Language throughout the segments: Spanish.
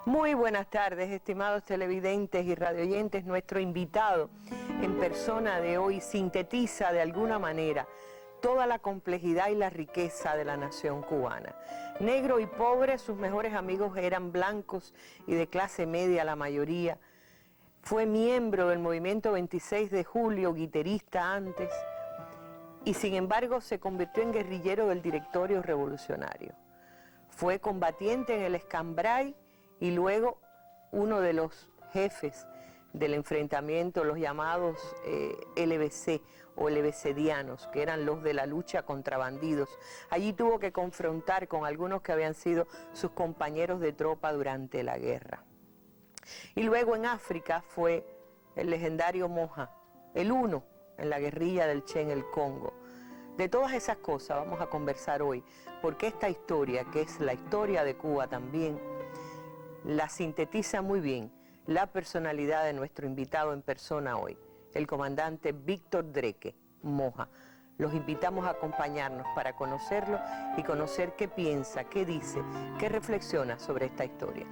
Muy buenas tardes, estimados televidentes y radioyentes. Nuestro invitado en persona de hoy sintetiza de alguna manera toda la complejidad y la riqueza de la nación cubana. Negro y pobre, sus mejores amigos eran blancos y de clase media la mayoría. Fue miembro del movimiento 26 de julio, guitarrista antes, y sin embargo se convirtió en guerrillero del directorio revolucionario. Fue combatiente en el Escambray y luego uno de los jefes del enfrentamiento, los llamados LBC o LBCdianos, que eran los de la lucha contra bandidos. Allí tuvo que confrontar con algunos que habían sido sus compañeros de tropa durante la guerra. Y luego en África fue el legendario Moja, el uno en la guerrilla del Che en el Congo. De todas esas cosas vamos a conversar hoy, porque esta historia, que es la historia de Cuba también, la sintetiza muy bien la personalidad de nuestro invitado en persona hoy, el comandante Víctor Dreque, Moja. Los invitamos a acompañarnos para conocerlo y conocer qué piensa, qué dice, qué reflexiona sobre esta historia.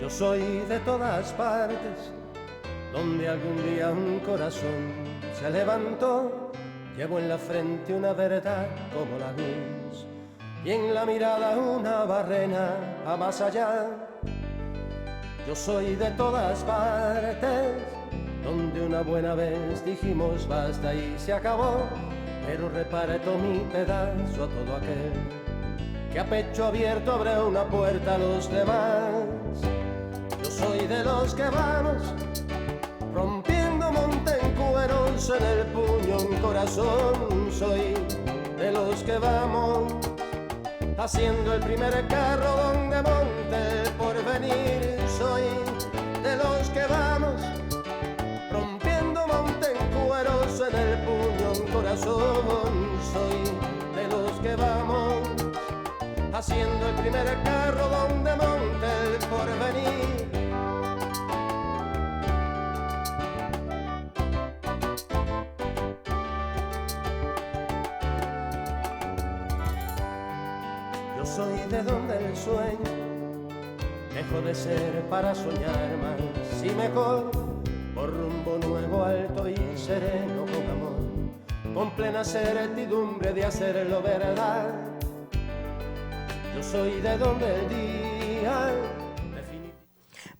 Soy de todas partes, donde algún día un corazón se levantó. Llevo en la frente una verdad como la luz y en la mirada una barrena a más allá. Yo soy de todas partes, donde una buena vez dijimos basta y se acabó, pero reparto mi pedazo a todo aquel que a pecho abierto abre una puerta a los demás. Soy de los que vamos rompiendo montecueros en el puño un corazón. Soy de los que vamos haciendo el primer carro donde monte el porvenir. Soy de los que vamos rompiendo montecueros en el puño un corazón. Soy de los que vamos haciendo el primer carro donde monte el porvenir. Soy de donde el sueño dejó de ser para soñar más y mejor, por rumbo nuevo, alto y sereno, con amor, con plena certidumbre de hacerlo verdad. Yo soy de donde el día...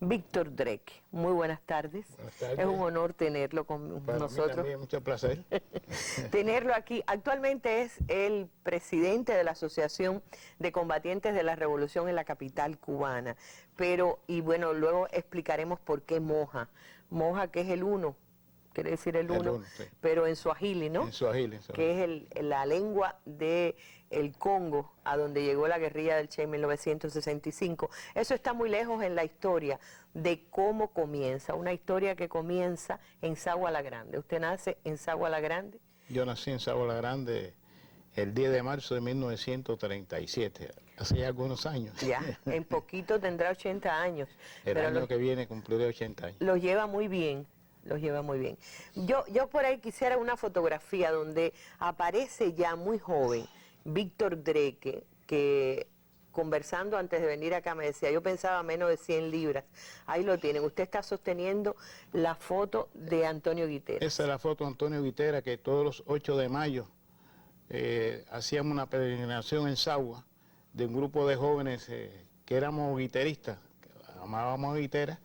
Víctor Dreque, muy buenas tardes. Buenas tardes. Es un honor tenerlo con Para nosotros. mí también, mucho placer. Tenerlo aquí. Actualmente es el presidente de la Asociación de Combatientes de la Revolución en la capital cubana. Pero, y bueno, luego explicaremos por qué Moja. Moja, que es el uno, quiere decir el uno, Sí. pero en suajili, ¿no? En Suajili. Que es la lengua de el Congo, a donde llegó la guerrilla del Che en 1965. Eso está muy lejos en la historia de cómo comienza, una historia que comienza en Sagua la Grande. ¿Usted nace en Sagua la Grande? Yo nací en Sagua la Grande el 10 de marzo de 1937, hace ya algunos años. Ya, en poquito tendrá 80 años. El pero año que viene cumpliré 80 años. Los lleva muy bien. Los lleva muy bien. Yo por ahí quisiera una fotografía donde aparece ya muy joven Víctor Dreque, que conversando antes de venir acá me decía, yo pensaba menos de 100 libras. Ahí lo tienen. Usted está sosteniendo la foto de Antonio Guitera. Esa es la foto de Antonio Guitera, que todos los 8 de mayo hacíamos una peregrinación en Sagua de un grupo de jóvenes que éramos guitarristas, que amábamos guitarra.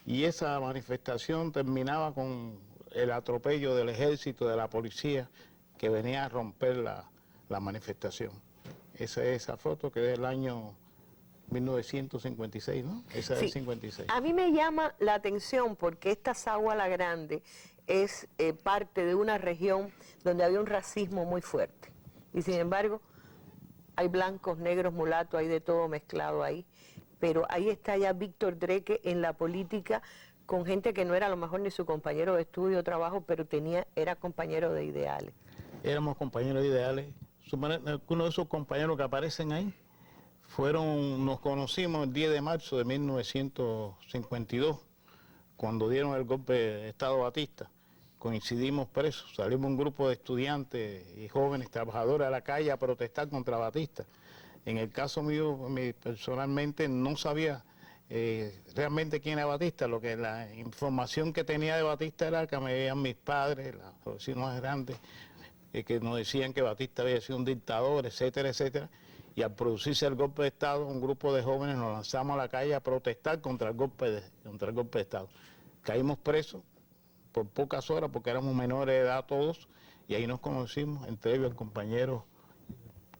Y esa manifestación terminaba con el atropello del ejército, de la policía, que venía a romper la manifestación. Esa es esa foto que es del año 1956, ¿no? Esa es Sí. del 56. A mí me llama la atención porque esta Sagua la Grande es parte de una región donde había un racismo muy fuerte. Y sin embargo, hay blancos, negros, mulatos, hay de todo mezclado ahí. Pero ahí está ya Víctor Dreque en la política con gente que no era a lo mejor ni su compañero de estudio o trabajo, pero era compañero de ideales. Éramos compañeros de ideales. Uno de esos compañeros que aparecen ahí nos conocimos el 10 de marzo de 1952, cuando dieron el golpe de Estado Batista. Coincidimos presos, salimos un grupo de estudiantes y jóvenes trabajadores a la calle a protestar contra Batista. En el caso mío, personalmente no sabía realmente quién era Batista. La información que tenía de Batista era que me veían mis padres, los vecinos más grandes, que nos decían que Batista había sido un dictador, etcétera, etcétera. Y al producirse el golpe de Estado, un grupo de jóvenes nos lanzamos a la calle a protestar contra el golpe de Estado. Caímos presos por pocas horas porque éramos menores de edad todos, y ahí nos conocimos, entre ellos el compañero,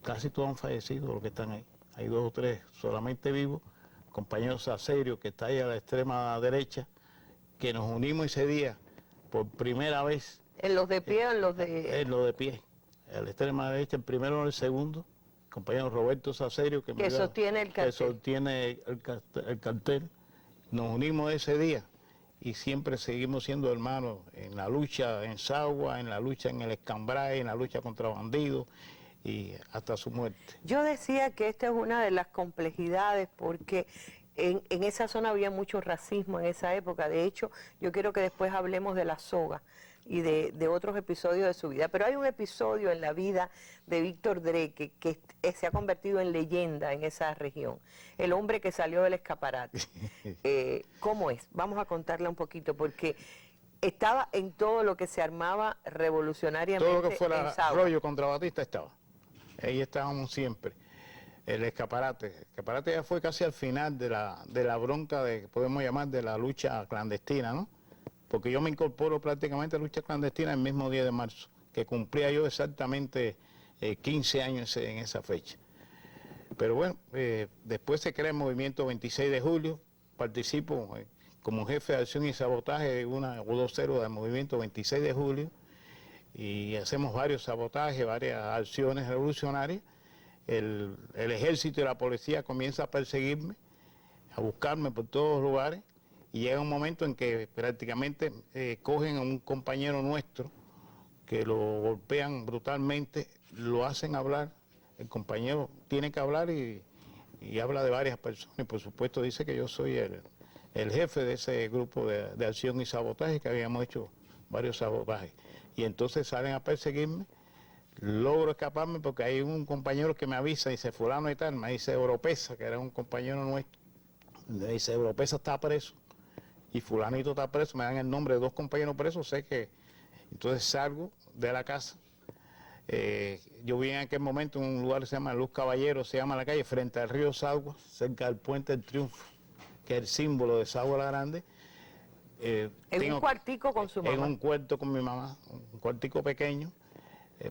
casi todos han fallecido los que están ahí. Hay 2 o 3 solamente vivos, el compañero Sacerio, que está ahí a la extrema derecha, que nos unimos ese día por primera vez. ¿En los de pie o en los de...? En los de pie, a la extrema derecha, el primero o el segundo, el compañero Roberto Sacerio, que sostiene el cartel. Que sostiene el cartel. Nos unimos ese día y siempre seguimos siendo hermanos en la lucha en Sagua, en la lucha en el Escambray, en la lucha contra bandidos y hasta su muerte. Yo decía que esta es una de las complejidades porque en esa zona había mucho racismo en esa época. De hecho, yo quiero que después hablemos de la soga y de otros episodios de su vida. Pero hay un episodio en la vida de Víctor Dreque que se ha convertido en leyenda en esa región. El hombre que salió del escaparate. ¿Cómo es? Vamos a contarle un poquito, porque estaba en todo lo que se armaba revolucionariamente. Todo lo que fuera rollo contra Batista estaba. Ahí estábamos siempre. El escaparate ya fue casi al final de la bronca que podemos llamar de la lucha clandestina, ¿no? Porque yo me incorporo prácticamente a la lucha clandestina el mismo 10 de marzo, que cumplía yo exactamente 15 años en esa fecha. Pero bueno, después se crea el movimiento 26 de julio, participo como jefe de acción y sabotaje de una o 2 ceros del movimiento 26 de julio, y hacemos varios sabotajes, varias acciones revolucionarias. El ejército y la policía comienzan a perseguirme, a buscarme por todos los lugares, y llega un momento en que prácticamente cogen a un compañero nuestro, que lo golpean brutalmente, lo hacen hablar. El compañero tiene que hablar y habla de varias personas, y por supuesto dice que yo soy el jefe de ese grupo de acción y sabotaje, que habíamos hecho varios sabotajes. Y entonces salen a perseguirme. Logro escaparme porque hay un compañero que me avisa, dice fulano y tal, me dice Oropesa, que era un compañero nuestro, me dice Oropesa está preso y fulanito está preso, me dan el nombre de 2 compañeros presos, sé que entonces salgo de la casa. Yo vi en aquel momento en un lugar que se llama Luz Caballero, se llama la calle, frente al río Sagua, cerca del Puente del Triunfo, que es el símbolo de Sagua la Grande. En un cuartico con su mamá. En un cuarto con mi mamá, un cuartico pequeño,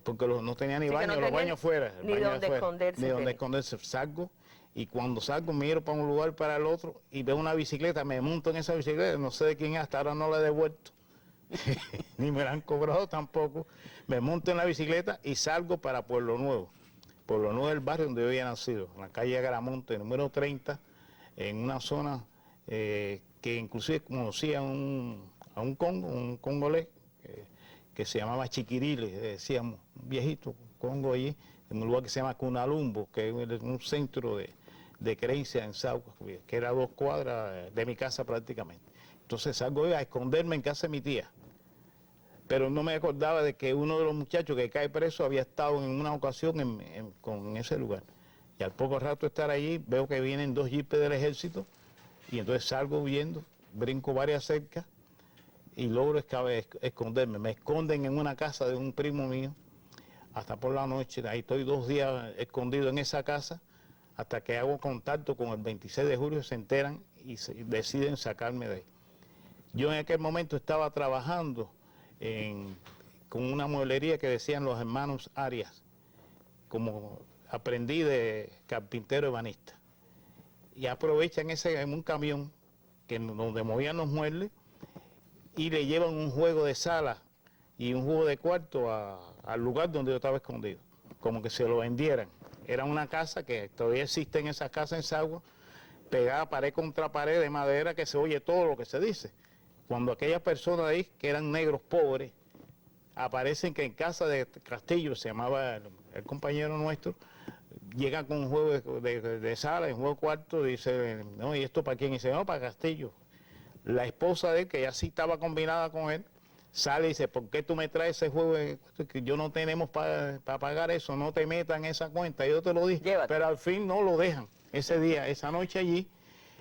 porque no tenía ni baño, no los baños fuera. Ni donde esconderse. Ni donde esconderse. Salgo, y cuando salgo miro para un lugar para el otro y veo una bicicleta, me monto en esa bicicleta, no sé de quién es, hasta ahora no la he devuelto, ni me la han cobrado tampoco. Me monto en la bicicleta y salgo para Pueblo Nuevo. Pueblo Nuevo es el barrio donde yo había nacido, en la calle Agramonte, número 30, en una zona que inclusive conocí a un congolés que se llamaba Chiquirile, decíamos, un viejito congo allí, en un lugar que se llama Cunalumbo, que es un centro de creencia en Sauca, que era a 2 cuadras de mi casa prácticamente. Entonces salgo a esconderme en casa de mi tía, pero no me acordaba de que uno de los muchachos que cae preso había estado en una ocasión en ese lugar. Y al poco rato de estar allí, veo que vienen 2 jipes del ejército, y entonces salgo huyendo, brinco varias cercas, y logro esconderme. Me esconden en una casa de un primo mío, hasta por la noche. Ahí estoy 2 días escondido en esa casa, hasta que hago contacto con el 26 de julio, se enteran y deciden sacarme de ahí. Yo en aquel momento estaba trabajando con una mueblería que decían los hermanos Arias, como aprendí de carpintero ebanista. Y aprovechan en un camión donde movían los muebles, y le llevan un juego de sala y un juego de cuarto al lugar donde yo estaba escondido, como que se lo vendieran. Era una casa que todavía existen esas casas en Sagua, pegada pared contra pared de madera, que se oye todo lo que se dice. Cuando aquellas personas ahí, que eran negros pobres, aparecen que en casa de Castillo, se llamaba el compañero nuestro, llegan con un juego de sala, un juego de cuarto, dice, no, ¿y esto para quién? Y dice, no, para Castillo. La esposa de él, que ya sí estaba combinada con él, sale y dice, ¿por qué tú me traes ese juego? Que yo no tenemos para pagar eso, no te metas en esa cuenta. Yo te lo dije, Llévate. pero al fin no lo dejan ese día, esa noche allí,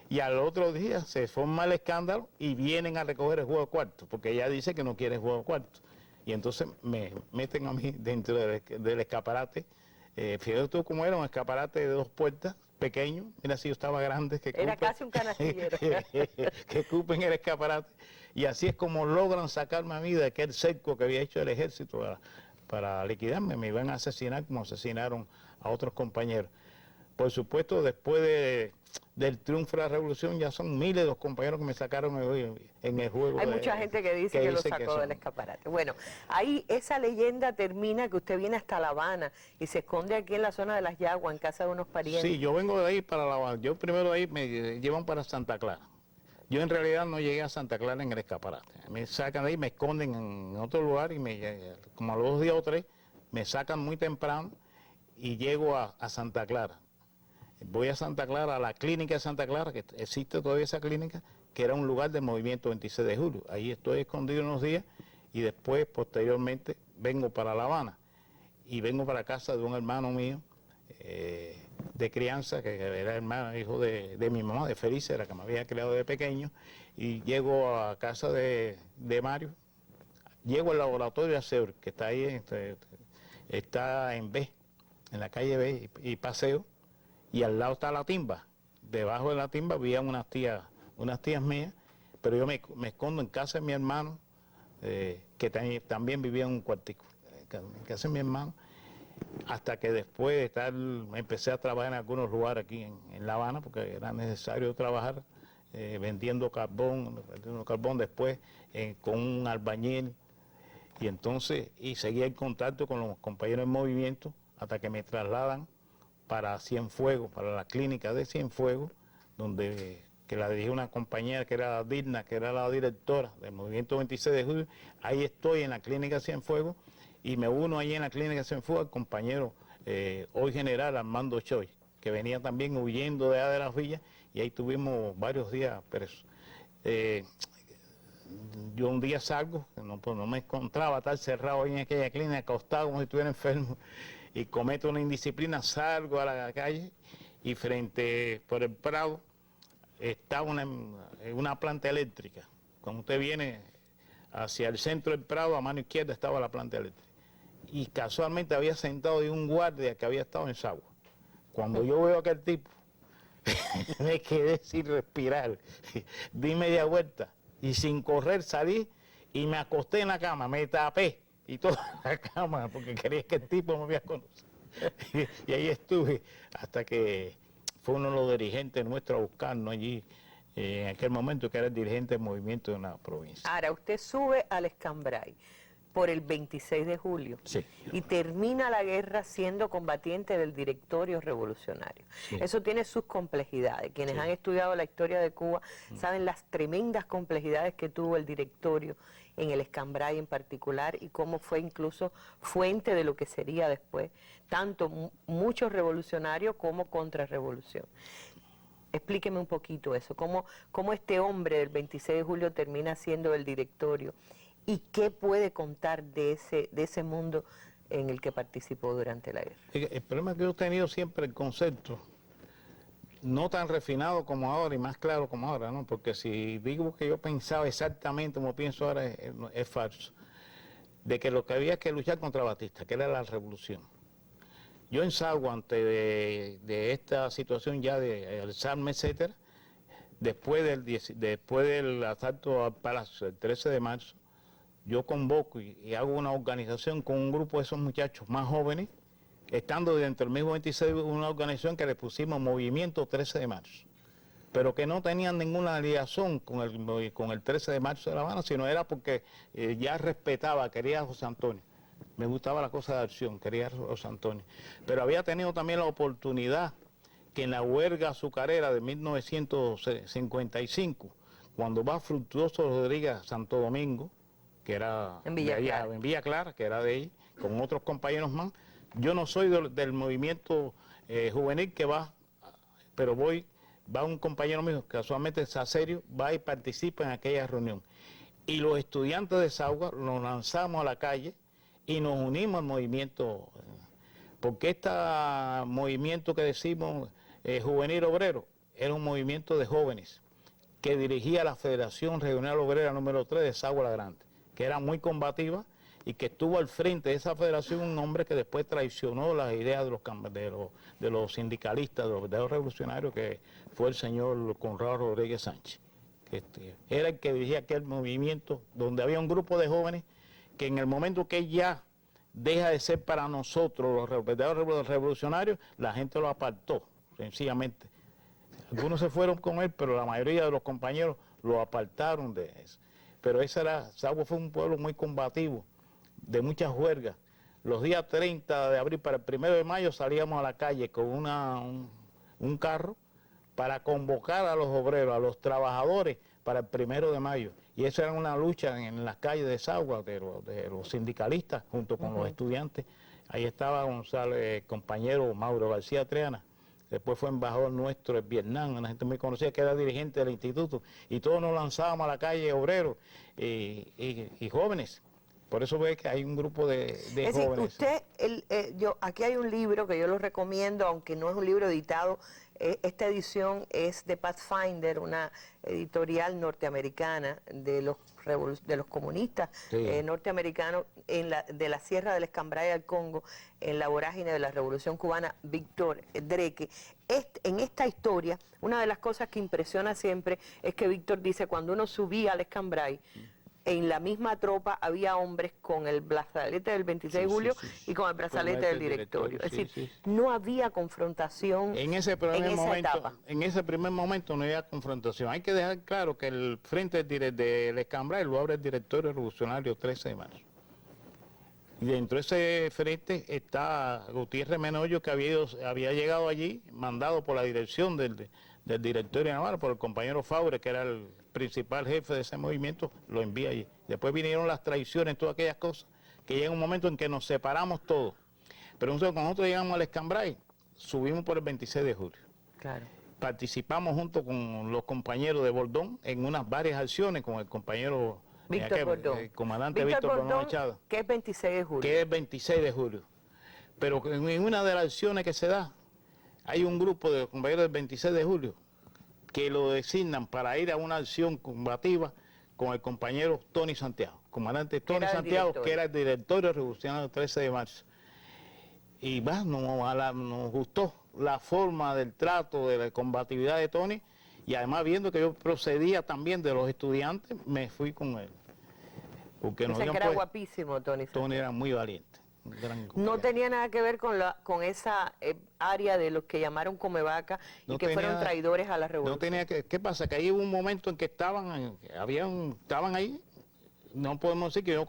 y al otro día se forma el escándalo y vienen a recoger el juego de cuarto, porque ella dice que no quiere el juego de cuarto. Y entonces me meten a mí dentro del escaparate. Fíjate tú cómo era un escaparate de 2 puertas, pequeño, mira si yo estaba grande. Que Era casi un canastillero. que cupen el escaparate. Y así es como logran sacarme a mí de aquel cerco que había hecho el ejército para liquidarme. Me iban a asesinar como asesinaron a otros compañeros. Por supuesto, después del triunfo de la revolución, ya son miles de los compañeros que me sacaron en el juego. Hay mucha gente que dice que lo sacó del escaparate. Bueno, ahí esa leyenda termina que usted viene hasta La Habana y se esconde aquí en la zona de Las Yaguas, en casa de unos parientes. Sí, yo vengo de ahí para La Habana. Yo primero de ahí me llevan para Santa Clara. Yo en realidad no llegué a Santa Clara en el escaparate. Me sacan de ahí, me esconden en otro lugar y como a los 2 días o 3 me sacan muy temprano y llego a Santa Clara. Voy a Santa Clara, a la clínica de Santa Clara, que existe todavía esa clínica, que era un lugar del movimiento 26 de julio. Ahí estoy escondido unos días y después, posteriormente, vengo para La Habana y vengo para casa de un hermano mío de crianza, que era hermano, hijo de mi mamá, de Felicia, la que me había criado de pequeño, y llego a casa de Mario, llego al laboratorio de Aceur, que está ahí, está en B, en la calle B y Paseo, y al lado está la timba. Debajo de la timba había unas tías mías, pero yo me escondo en casa de mi hermano, que también vivía en un cuartico, en casa de mi hermano, hasta que después de empecé a trabajar en algunos lugares aquí en La Habana, porque era necesario trabajar vendiendo carbón, después con un albañil, y seguía en contacto con los compañeros en movimiento hasta que me trasladan para Cienfuegos, para la clínica de Cienfuegos, que la dirigía una compañera que era Digna, que era la directora del movimiento 26 de julio. Ahí estoy en la clínica Cienfuegos y me uno ahí en la clínica Cienfuegos al compañero hoy general Armando Choy, que venía también huyendo de las villas, y ahí tuvimos varios días presos. Yo un día salgo, no me encontraba, estar cerrado ahí en aquella clínica, acostado como si estuviera enfermo, y cometo una indisciplina, salgo a la calle y por el Prado está una planta eléctrica. Cuando usted viene hacia el centro del Prado, a mano izquierda estaba la planta eléctrica. Y casualmente había sentado ahí un guardia que había estado en Sagua. Cuando yo veo a aquel tipo, me quedé sin respirar, di media vuelta y sin correr salí y me acosté en la cama, me tapé y toda la cama porque quería que el tipo me había conocido. Y ahí estuve hasta que fue uno de los dirigentes nuestros a buscarnos allí en aquel momento, que era el dirigente del movimiento de una provincia. Ahora, usted sube al Escambray por el 26 de julio Sí. y termina la guerra siendo combatiente del directorio revolucionario. Sí. Eso tiene sus complejidades. Quienes Sí. han estudiado la historia de Cuba saben las tremendas complejidades que tuvo el directorio en el Escambray en particular y cómo fue incluso fuente de lo que sería después tanto muchos revolucionarios como contrarrevolución. Explíqueme un poquito eso, cómo este hombre del 26 de julio termina siendo el directorio y qué puede contar de ese mundo en el que participó durante la guerra. El problema es que yo he tenido siempre el concepto, no tan refinado como ahora y más claro como ahora, ¿no? Porque si digo que yo pensaba exactamente como pienso ahora es falso, de que lo que había que luchar contra Batista, que era la revolución. Yo en Sagua, antes de esta situación ya de alzarme, etcétera, después del asalto al Palacio, el 13 de marzo, yo convoco y hago una organización con un grupo de esos muchachos más jóvenes, estando dentro del mismo 26, una organización que le pusimos Movimiento 13 de marzo. pero que no tenían ninguna liazón con el 13 de marzo de La Habana, sino era porque ya respetaba, quería a José Antonio. Me gustaba la cosa de acción, quería a José Antonio. Pero había tenido también la oportunidad que en la huelga azucarera de 1955, cuando va Fructuoso Rodríguez a Santo Domingo, que era en Villa Clara, que era de ahí, con otros compañeros más, yo no soy del movimiento juvenil que va, pero va un compañero mío, casualmente Sacerio, va y participa en aquella reunión. Y los estudiantes de Sagua nos lanzamos a la calle y nos unimos al movimiento, porque este movimiento que decimos juvenil obrero era un movimiento de jóvenes que dirigía la Federación Regional Obrera número 3 de Sagua la Grande, que era muy combativa y que estuvo al frente de esa federación un hombre que después traicionó las ideas de los sindicalistas, de los verdaderos revolucionarios, que fue el señor Conrado Rodríguez Sánchez. Era el que dirigía aquel movimiento donde había un grupo de jóvenes que en el momento que ya deja de ser para nosotros los verdaderos revolucionarios, la gente lo apartó, sencillamente. Algunos se fueron con él, pero la mayoría de los compañeros lo apartaron de eso. Pero Sagua fue un pueblo muy combativo, de muchas huelgas. Los días 30 de abril para el 1 de mayo salíamos a la calle con un carro para convocar a los obreros, a los trabajadores para el 1 de mayo. Y eso era una lucha en las calles de Sagua, de los sindicalistas, junto con los estudiantes. Ahí estaba González, compañero Mauro García Triana, después fue embajador nuestro en Vietnam, una gente muy conocida que era dirigente del instituto, y todos nos lanzábamos a la calle, obreros y jóvenes. Por eso ve que hay un grupo de jóvenes. Aquí hay un libro que yo lo recomiendo, aunque no es un libro editado. Esta edición es de Pathfinder, una editorial norteamericana de los comunistas norteamericanos de la Sierra del Escambray al Congo, en la vorágine de la Revolución Cubana, Víctor Dreque. En esta historia, una de las cosas que impresiona siempre es que Víctor dice, cuando uno subía al Escambray, en la misma tropa había hombres con el brazalete del 26 de julio y con el brazalete del directorio. Es decir, no había confrontación en esa etapa. En ese primer momento no había confrontación. Hay que dejar claro que el frente del Escambray lo abre el directorio revolucionario 13 de marzo. Y dentro de ese frente está Gutiérrez Menollo, que había llegado allí, mandado por la dirección del directorio naval, por el compañero Faure, que era el principal jefe de ese movimiento, lo envía allí. Después vinieron las traiciones, todas aquellas cosas, que llega un momento en que nos separamos todos. Pero cuando nosotros llegamos al Escambray, subimos por el 26 de julio. Claro. Participamos junto con los compañeros de Bordón en varias acciones con el compañero Víctor Bordón. El comandante Víctor Bordón Machado. Que es 26 de julio. Que es 26 de julio. Pero en una de las acciones que se da, hay un grupo de compañeros del 26 de julio que lo designan para ir a una acción combativa con el compañero Tony Santiago, comandante Tony Santiago, que era el directorio revolucionario del 13 de marzo. Y nos gustó la forma del trato, de la combatividad de Tony, y además viendo que yo procedía también de los estudiantes, me fui con él. Porque que era guapísimo, Tony. Tony era muy valiente. No tenía nada que ver con esa área de los que llamaron Comevaca y que fueron traidores a la revolución. No tenía que. ¿Qué pasa? Que ahí hubo un momento en que estaban ahí. No podemos decir que yo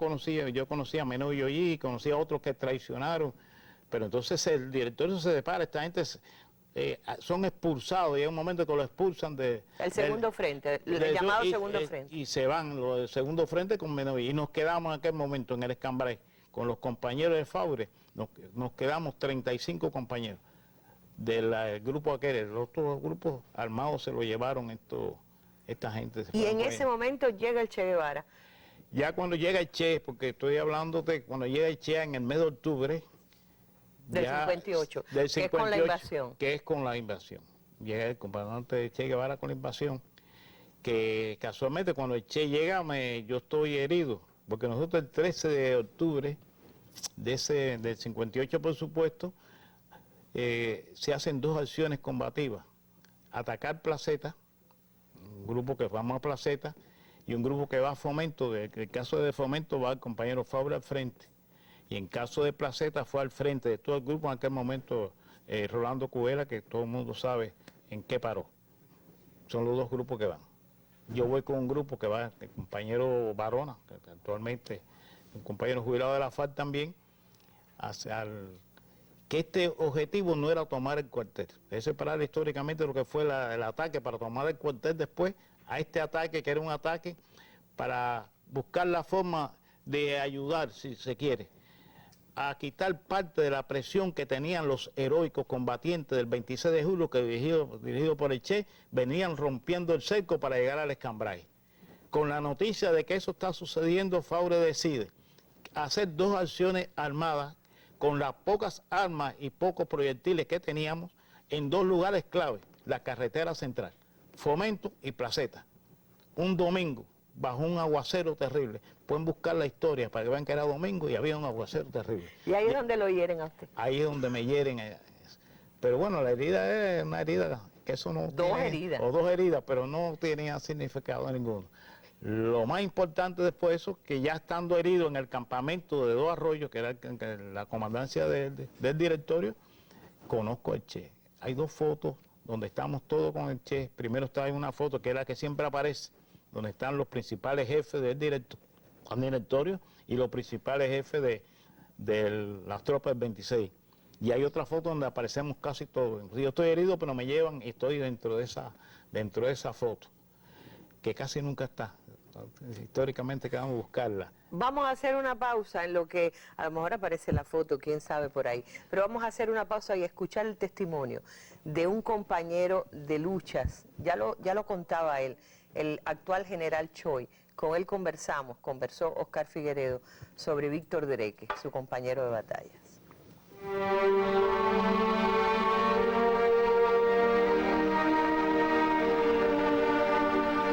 conocía a Menollo allí, conocía a otros que traicionaron, pero entonces el directorio se separa, esta gente son expulsados y hay un momento que lo expulsan del segundo frente, el llamado segundo frente. Y se van los del segundo frente con Menollo y nos quedamos en aquel momento en el Escambray. Con los compañeros de Faure, nos quedamos 35 compañeros del grupo aquel. Los otros grupos armados se lo llevaron esta gente. Y en ese momento llega el Che Guevara. Ya cuando llega el Che, porque estoy hablando de cuando llega el Che en el mes de octubre. Del 58, del 58, que es con la invasión. Que es con la invasión. Llega el comandante Che Guevara con la invasión, que casualmente cuando el Che llega yo estoy herido. Porque nosotros el 13 de octubre del 58, por supuesto, se hacen dos acciones combativas. Atacar Placeta, un grupo que vamos a Placeta, y un grupo que va a Fomento. En el caso de Fomento va el compañero Fabre al frente. Y en caso de Placeta fue al frente de todo el grupo en aquel momento Rolando Cubera, que todo el mundo sabe en qué paró. son los dos grupos que van. Yo voy con un grupo que va, el compañero Barona, que actualmente un compañero jubilado de la FARC también, que este objetivo no era tomar el cuartel, es separar históricamente lo que fue el ataque para tomar el cuartel después a este ataque, que era un ataque para buscar la forma de ayudar, si se quiere, a quitar parte de la presión que tenían los heroicos combatientes del 26 de julio, que dirigido por el Che, venían rompiendo el cerco para llegar al Escambray. Con la noticia de que eso está sucediendo, Faure decide hacer dos acciones armadas con las pocas armas y pocos proyectiles que teníamos en dos lugares clave, la carretera central, Fomento y Placeta. Un domingo, bajo un aguacero terrible. Pueden buscar la historia para que vean que era domingo y había un aguacero terrible. ¿Y ahí es donde lo hieren a usted? Ahí es donde me hieren. Pero bueno, la herida es una herida que eso no Dos tiene, heridas. o dos heridas, pero no tenía significado ninguno. Lo más importante después de eso, que ya estando herido en el campamento de Dos Arroyos, que era la comandancia del directorio, conozco al Che. Hay dos fotos donde estamos todos con el Che. Primero está en una foto que es la que siempre aparece, donde están los principales jefes del directorio y los principales jefes de las tropas del 26. Y hay otra foto donde aparecemos casi todos. Yo estoy herido, pero me llevan y estoy dentro de esa foto, que casi nunca está. Históricamente que vamos a buscarla. Vamos a hacer una pausa en lo que a lo mejor aparece la foto, quién sabe por ahí, pero vamos a hacer una pausa y escuchar el testimonio de un compañero de luchas, ya lo contaba él, el actual general Choi. Con él conversó Oscar Figueredo sobre Víctor Dreque, su compañero de batallas.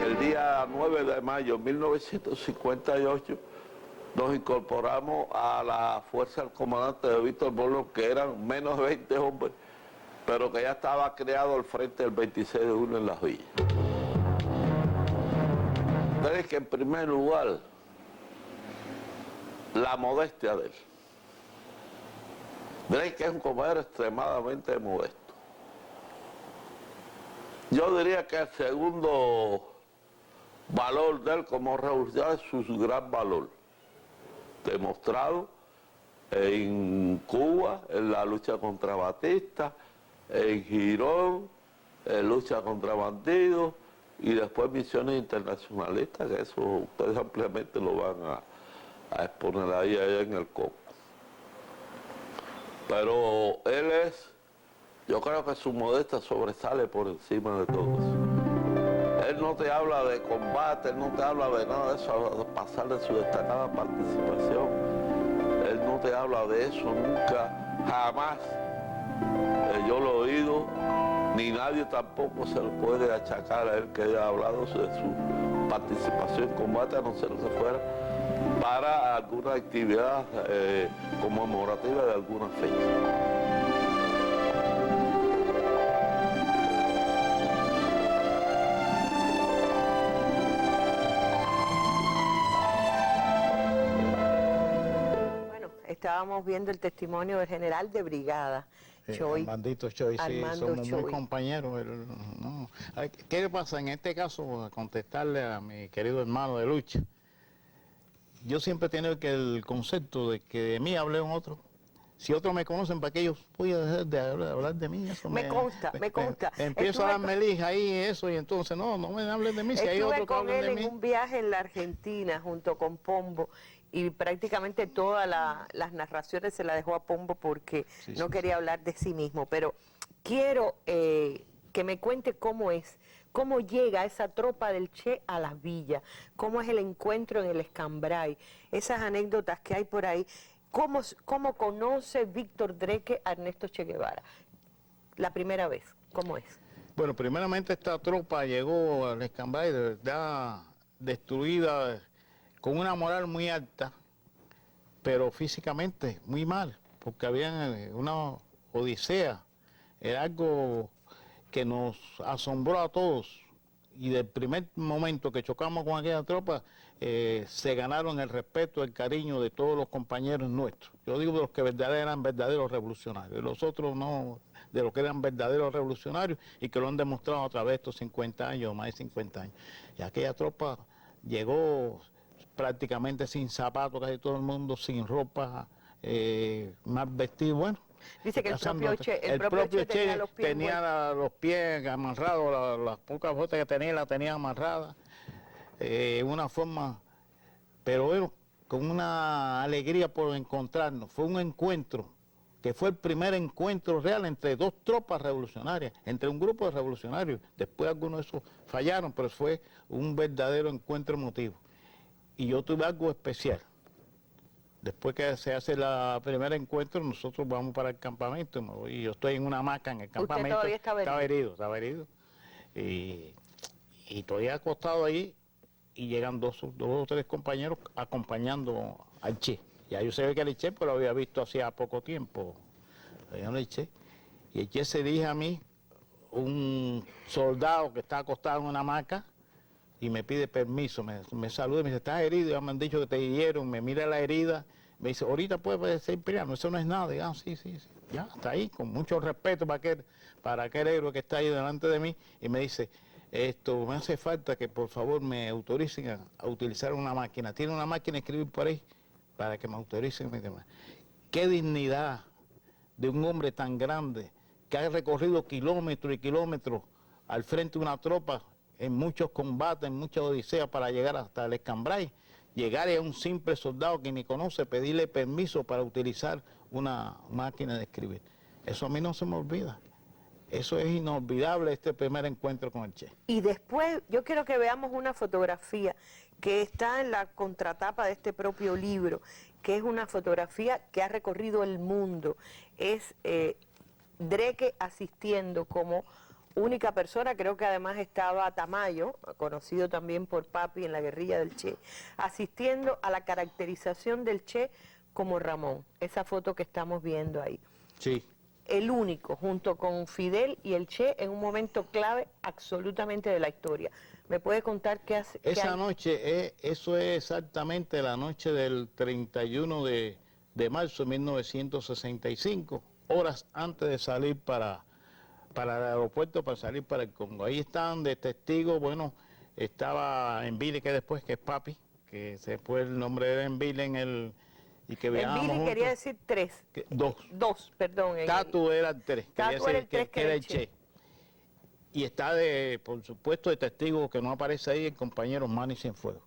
El día 9 de mayo de 1958 nos incorporamos a la fuerza del comandante de Víctor Bolón, que eran menos de 20 hombres, pero que ya estaba creado el frente del 26 de junio en Las Villas. Entonces, que en primer lugar, la modestia de él. Veréis que es un compañero extremadamente modesto. Yo diría que el segundo valor de él como revolucionario es su gran valor, demostrado en Cuba, en la lucha contra Batista, en Girón, en lucha contra bandidos, y después misiones internacionalistas, que eso ustedes ampliamente lo van a exponer ahí en el COP. Pero él yo creo que su modestia sobresale por encima de todo eso. Él no te habla de combate, él no te habla de nada de eso, a pasar de su destacada participación. Él no te habla de eso nunca, jamás. Yo lo he oído, ni nadie tampoco se le puede achacar a él que haya hablado de su participación en combate, a no ser que fuera para alguna actividad conmemorativa de alguna fecha. Estábamos viendo el testimonio del general de brigada, Choi. Armandito Choi, sí, Armando somos Choi. muy compañeros. No. ¿Qué le pasa en este caso? A contestarle a mi querido hermano de lucha. Yo siempre he tenido el concepto de que de mí hable un otro. Si otros me conocen, ¿para qué yo voy a dejar de hablar de mí? Eso me consta. Empiezo a darme lija ahí eso y entonces no me hablen de mí. Si hay otro que con hablen él de mí. en un viaje en la Argentina junto con Pombo y prácticamente todas las narraciones se las dejó a Pombo porque no quería hablar de sí mismo. Pero quiero que me cuente cómo llega esa tropa del Che a Las Villas, cómo es el encuentro en el Escambray, esas anécdotas que hay por ahí. ¿Cómo conoce Víctor Dreque a Ernesto Che Guevara? La primera vez, ¿cómo es? Bueno, primeramente esta tropa llegó al Escambray de verdad destruida, con una moral muy alta, pero físicamente muy mal, porque había una odisea. Era algo que nos asombró a todos y del primer momento que chocamos con aquella tropa, se ganaron el respeto, el cariño de todos los compañeros nuestros. Yo digo de los que eran verdaderos revolucionarios, de los otros no, de los que eran verdaderos revolucionarios y que lo han demostrado a través de estos 50 años, más de 50 años. Y aquella tropa llegó prácticamente sin zapatos, casi todo el mundo, sin ropa, mal vestido, bueno. Dice que el propio Che tenía los pies los pies amarrados, las pocas botas que tenía las tenía amarradas, una forma, pero bueno, con una alegría por encontrarnos. Fue un encuentro, que fue el primer encuentro real entre dos tropas revolucionarias, entre un grupo de revolucionarios. Después algunos de esos fallaron, pero fue un verdadero encuentro emotivo. Y yo tuve algo especial. Después que se hace el primer encuentro, nosotros vamos para el campamento, y yo estoy en una hamaca en el campamento. ¿Usted todavía estaba herido. Y estoy acostado ahí, y llegan dos o tres compañeros acompañando al Che. Ya yo sabía que era el Che, pero lo había visto hacía poco tiempo. El Che. Y el Che se dirige a mí, un soldado que está acostado en una hamaca, y me pide permiso, me saluda, me dice, ¿estás herido? Ya me han dicho que te hirieron, me mira la herida, me dice, ahorita puede ser imperial, eso no es nada. Y, sí, ya, está ahí, con mucho respeto para aquel héroe que está ahí delante de mí, y me dice, me hace falta que por favor me autoricen a utilizar una máquina. Tiene una máquina de escribir por ahí, para que me autoricen. Qué dignidad de un hombre tan grande, que ha recorrido kilómetros y kilómetros al frente de una tropa, en muchos combates, en muchas odiseas para llegar hasta el Escambray, llegar a un simple soldado que ni conoce, pedirle permiso para utilizar una máquina de escribir. Eso a mí no se me olvida. Eso es inolvidable, este primer encuentro con el Che. Y después yo quiero que veamos una fotografía que está en la contratapa de este propio libro, que es una fotografía que ha recorrido el mundo. Es Dreke asistiendo como única persona, creo que además estaba Tamayo, conocido también por Papi en la guerrilla del Che, asistiendo a la caracterización del Che como Ramón, esa foto que estamos viendo ahí. Sí. El único, junto con Fidel y el Che, en un momento clave absolutamente de la historia. ¿Me puede contar qué hace? Esa noche, eso es exactamente la noche del 31 de marzo de 1965, horas antes de salir para el aeropuerto, para salir para el Congo. Ahí estaban de testigos, bueno, estaba Envile, que después, que es Papi, que se fue el nombre de Envile en el... Y que Envile quería decir tres. Dos, perdón. Tatu era el tres. Tatu era el tres, que era el Che. Y está, por supuesto, de testigo que no aparece ahí el compañero Manny Cienfuegos,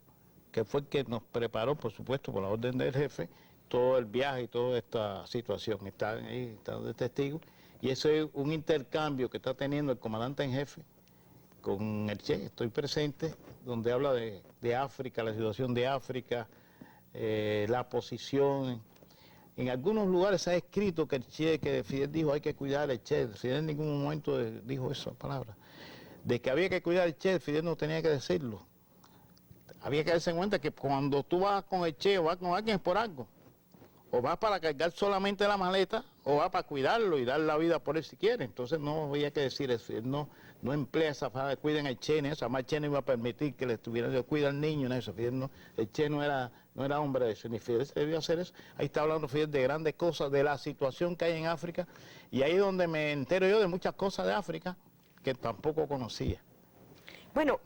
que fue el que nos preparó, por supuesto, por la orden del jefe, todo el viaje y toda esta situación. Están ahí, están de testigo. Y eso es un intercambio que está teniendo el comandante en jefe con el Che. Estoy presente, donde habla de África, la situación de África, la posición. En algunos lugares se ha escrito que el Che, que Fidel dijo hay que cuidar al Che. Fidel en ningún momento dijo esa palabra. De que había que cuidar al Che, Fidel no tenía que decirlo. Había que darse cuenta que cuando tú vas con el Che o vas con alguien es por algo. O vas para cargar solamente la maleta, o vas para cuidarlo y dar la vida por él si quiere. Entonces no había que decir eso. Él no emplea esa palabra, cuiden al Che, eso. Además el Che no iba a permitir que le estuviera, cuida al niño, en eso. Fidel el Che no era hombre de eso, ni Fidel se debió hacer eso. Ahí está hablando Fidel de grandes cosas, de la situación que hay en África. Y ahí es donde me entero yo de muchas cosas de África que tampoco conocía. Bueno,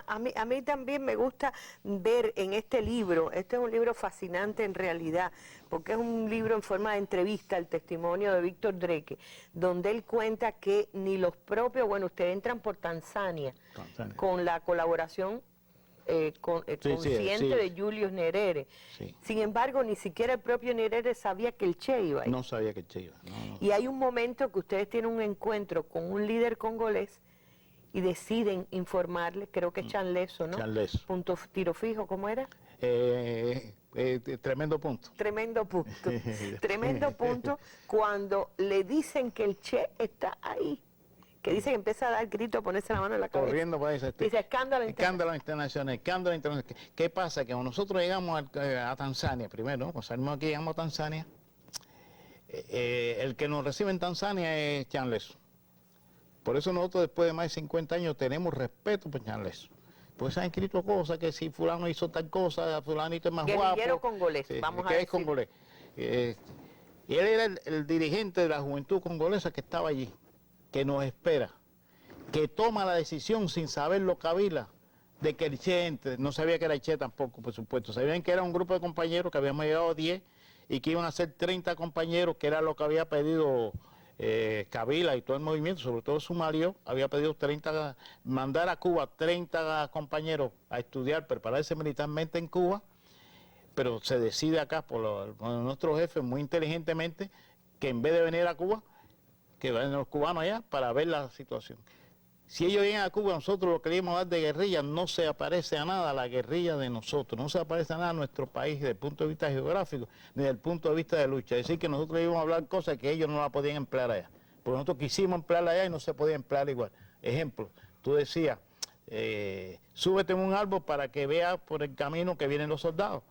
a mí también me gusta ver en este libro, este es un libro fascinante en realidad, porque es un libro en forma de entrevista, el testimonio de Víctor Dreke, donde él cuenta que ni los propios, bueno, ustedes entran por Tanzania. Con la colaboración consciente de Julius Nyerere. Sí. Sin embargo, ni siquiera el propio Nyerere sabía que el Che iba ahí. No sabía que el Che iba. No. Y hay un momento que ustedes tienen un encuentro con un líder congolés y deciden informarle, creo que es Chanleso, ¿no? Chanleso. Punto tiro fijo, ¿cómo era? Tremendo punto. Tremendo punto. Tremendo punto cuando le dicen que el Che está ahí. Que dice que empieza a dar grito, a ponerse la mano en la cabeza. Corriendo por ahí. Dice escándalo internacional. Escándalo internacional. ¿Qué pasa? Que cuando nosotros llegamos a Tanzania, primero, cuando salimos aquí, llegamos a Tanzania, el que nos recibe en Tanzania es Chanleso. Por eso nosotros después de más de 50 años tenemos respeto por Charles. Pues se han escrito cosas, que si fulano hizo tal cosa, fulanito es más guapo. Guerrillero congolés, Sí, vamos a que decir. es congolés. Y él era el dirigente de la juventud congolesa que estaba allí, que nos espera, que toma la decisión sin saberlo Kabila, de que el Che entre. No sabía que era el Che tampoco, por supuesto. Sabían que era un grupo de compañeros, que habíamos llegado a 10, y que iban a ser 30 compañeros, que era lo que había pedido Kabila y todo el movimiento, sobre todo Sumario, había pedido mandar a Cuba 30 compañeros a estudiar, prepararse militarmente en Cuba, pero se decide acá por nuestros jefes muy inteligentemente que en vez de venir a Cuba, que vayan los cubanos allá para ver la situación. Si ellos llegan a Cuba, nosotros lo que le íbamos a dar de guerrilla, no se aparece a nada la guerrilla de nosotros, no se aparece a nada nuestro país desde el punto de vista geográfico, ni desde el punto de vista de lucha. Es decir, que nosotros íbamos a hablar cosas que ellos no la podían emplear allá, porque nosotros quisimos emplearla allá y no se podía emplear igual. Ejemplo, tú decías, súbete en un árbol para que veas por el camino que vienen los soldados.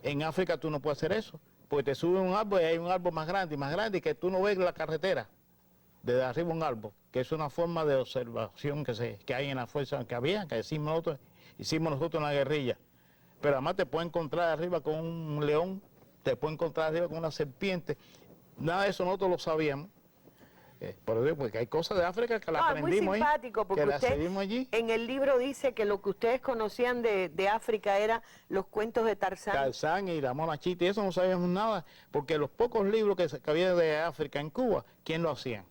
En África tú no puedes hacer eso, porque te subes a un árbol y hay un árbol más grande, y que tú no ves la carretera desde arriba un árbol, que es una forma de observación que hay en la fuerza que hicimos nosotros en la guerrilla. Pero además te puede encontrar arriba con un león, te puede encontrar arriba con una serpiente. Nada de eso nosotros lo sabíamos. Por eso, porque hay cosas de África que las aprendimos es muy simpático ahí, porque que las usted seguimos allí. en el libro dice que lo que ustedes conocían de África eran los cuentos de Tarzán. Tarzán y la Mona Chita, y eso no sabíamos nada, porque los pocos libros que había de África en Cuba, ¿quién lo hacían?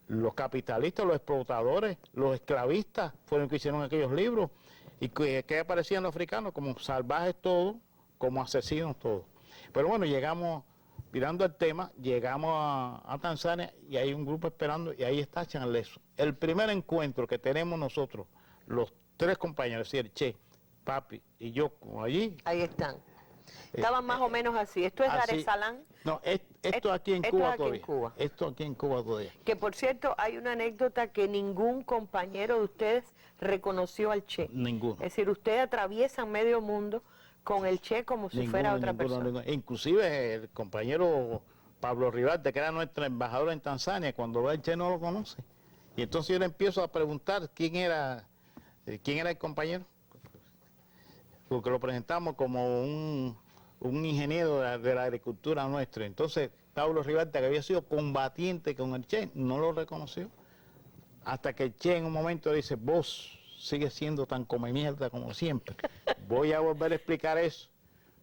Los capitalistas, los explotadores, los esclavistas fueron los que hicieron aquellos libros. ¿Y que aparecían los africanos? Como salvajes todos, como asesinos todos. Pero bueno, llegamos, mirando el tema, llegamos a Tanzania y hay un grupo esperando y ahí está Chanleso. El primer encuentro que tenemos nosotros, los 3 compañeros, es decir, el Che, Papi y yo, como allí. Ahí están. Estaban más o menos así. ¿Esto es Dar es Salaam? No, esto aquí en Cuba todavía. Esto aquí en Cuba todavía. Que por cierto, hay una anécdota que ningún compañero de ustedes reconoció al Che. Ninguno. Es decir, ustedes atraviesan medio mundo con el Che como si fuera otra persona. Inclusive el compañero Pablo Rivarte, que era nuestro embajador en Tanzania, cuando ve al Che no lo conoce. Y entonces yo le empiezo a preguntar quién era el compañero. Porque lo presentamos como un ingeniero de la agricultura nuestro. Entonces, Pablo Rivarte, que había sido combatiente con el Che, no lo reconoció. Hasta que el Che en un momento dice, vos sigues siendo tan come mierda como siempre. Voy a volver a explicar eso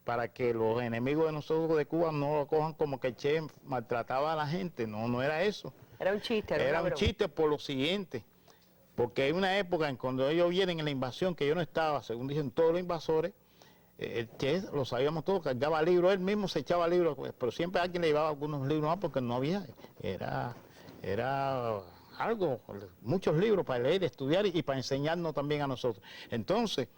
para que los enemigos de nosotros de Cuba no lo cojan como que el Che maltrataba a la gente. No, no era eso. Era un chiste. Era un chiste por lo siguiente. Porque hay una época en cuando ellos vienen en la invasión, que yo no estaba, según dicen todos los invasores, el Che, lo sabíamos todos, cargaba libros, él mismo se echaba libros, pero siempre alguien le llevaba algunos libros más porque no había, era algo, muchos libros para leer, estudiar y para enseñarnos también a nosotros. Entonces,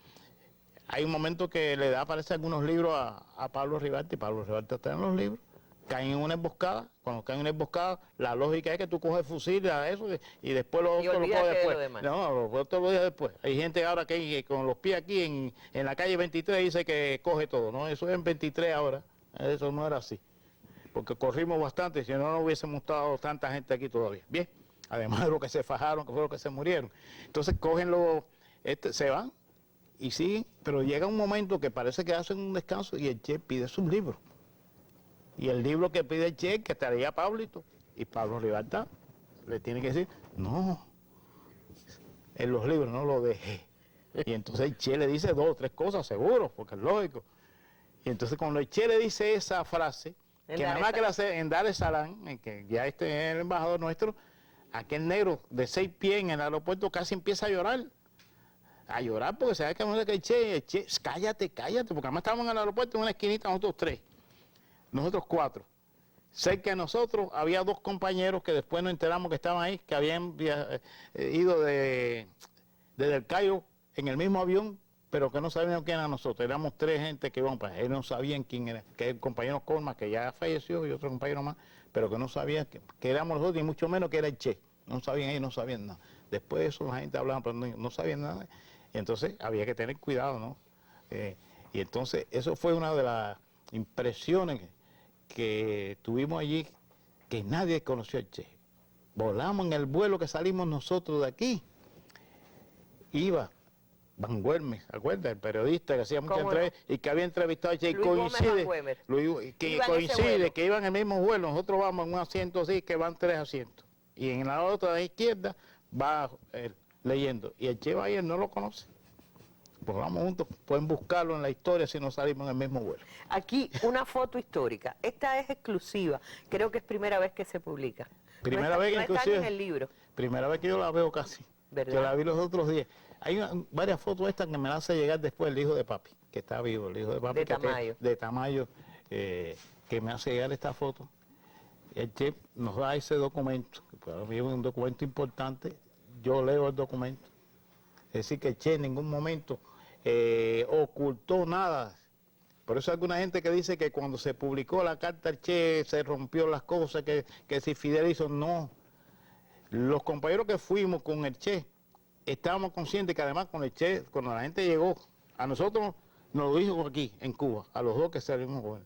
hay un momento que le da, parece, algunos libros a Pablo Rivarte, y Pablo Rivarte está en los libros, caen en una emboscada. Cuando caen en una emboscada, la lógica es que tú coges el fusil a eso y después lo otro lo coges después. No, lo otro lo dejas después. Hay gente ahora que con los pies aquí en la calle 23 dice que coge todo, ¿no? Eso es en 23 ahora. Eso no era así. Porque corrimos bastante, si no hubiésemos estado tanta gente aquí todavía. Bien, además de los que se fajaron, que fueron los que se murieron. Entonces cogen se van y siguen, pero llega un momento que parece que hacen un descanso y el Che pide sus libros. Y el libro que pide el Che, que traía Pablito, y Pablo Rivarte le tiene que decir, no, en los libros no lo dejé. Y entonces el Che le dice 2 o 3 cosas, seguro, porque es lógico. Y entonces cuando el Che le dice esa frase, que nada más que la hace en Dar es Salaam, en que ya es el embajador nuestro, aquel negro de 6 pies en el aeropuerto casi empieza a llorar. A llorar porque se ve que el Che, cállate, porque además estábamos en el aeropuerto en una esquinita nosotros 3. Nosotros 4. Cerca de nosotros había 2 compañeros que después nos enteramos que estaban ahí, que habían ido desde el Cairo en el mismo avión, pero que no sabían quién era nosotros. Éramos 3 gente que íbamos para allá. Ellos no sabían quién era, que el compañero Colma, que ya falleció, y otro compañero más, pero que no sabían que éramos nosotros, y mucho menos que era el Che. No sabían ellos, no sabían nada. Después de eso la gente hablaba, pero no sabían nada. Y entonces había que tener cuidado, ¿no? Y entonces eso fue una de las impresiones que tuvimos allí, que nadie conoció al Che. volamos en el vuelo que salimos nosotros de aquí. Iba Van Güemes, ¿se acuerda? El periodista que hacía muchas entrevistas y que había entrevistado a Che, y coincide, que coincide que iban en el mismo vuelo. Nosotros vamos en un asiento así, que van 3 asientos. Y en la otra izquierda va él leyendo. Y el Che va ahí, él no lo conoce. Pues vamos juntos, pueden buscarlo en la historia si no salimos en el mismo vuelo. Aquí una foto histórica. Esta es exclusiva. Creo que es primera vez que se publica. Primera vez que inclusive en el libro. Primera vez que yo la veo casi. ¿Verdad? Yo la vi los otros días. Hay varias fotos estas que me las hace llegar después el hijo de papi, que está vivo, el hijo de papi. De Tamayo, que me hace llegar esta foto. El Che nos da ese documento, que para mí es un documento importante. Yo leo el documento. Es decir, que el Che en ningún momento ocultó nada. Por eso hay alguna gente que dice que cuando se publicó la carta al Che se rompió las cosas, que si Fidel hizo, no. Los compañeros que fuimos con el Che, estábamos conscientes que además con el Che, cuando la gente llegó, a nosotros nos lo dijo aquí, en Cuba, a los dos que salimos con él.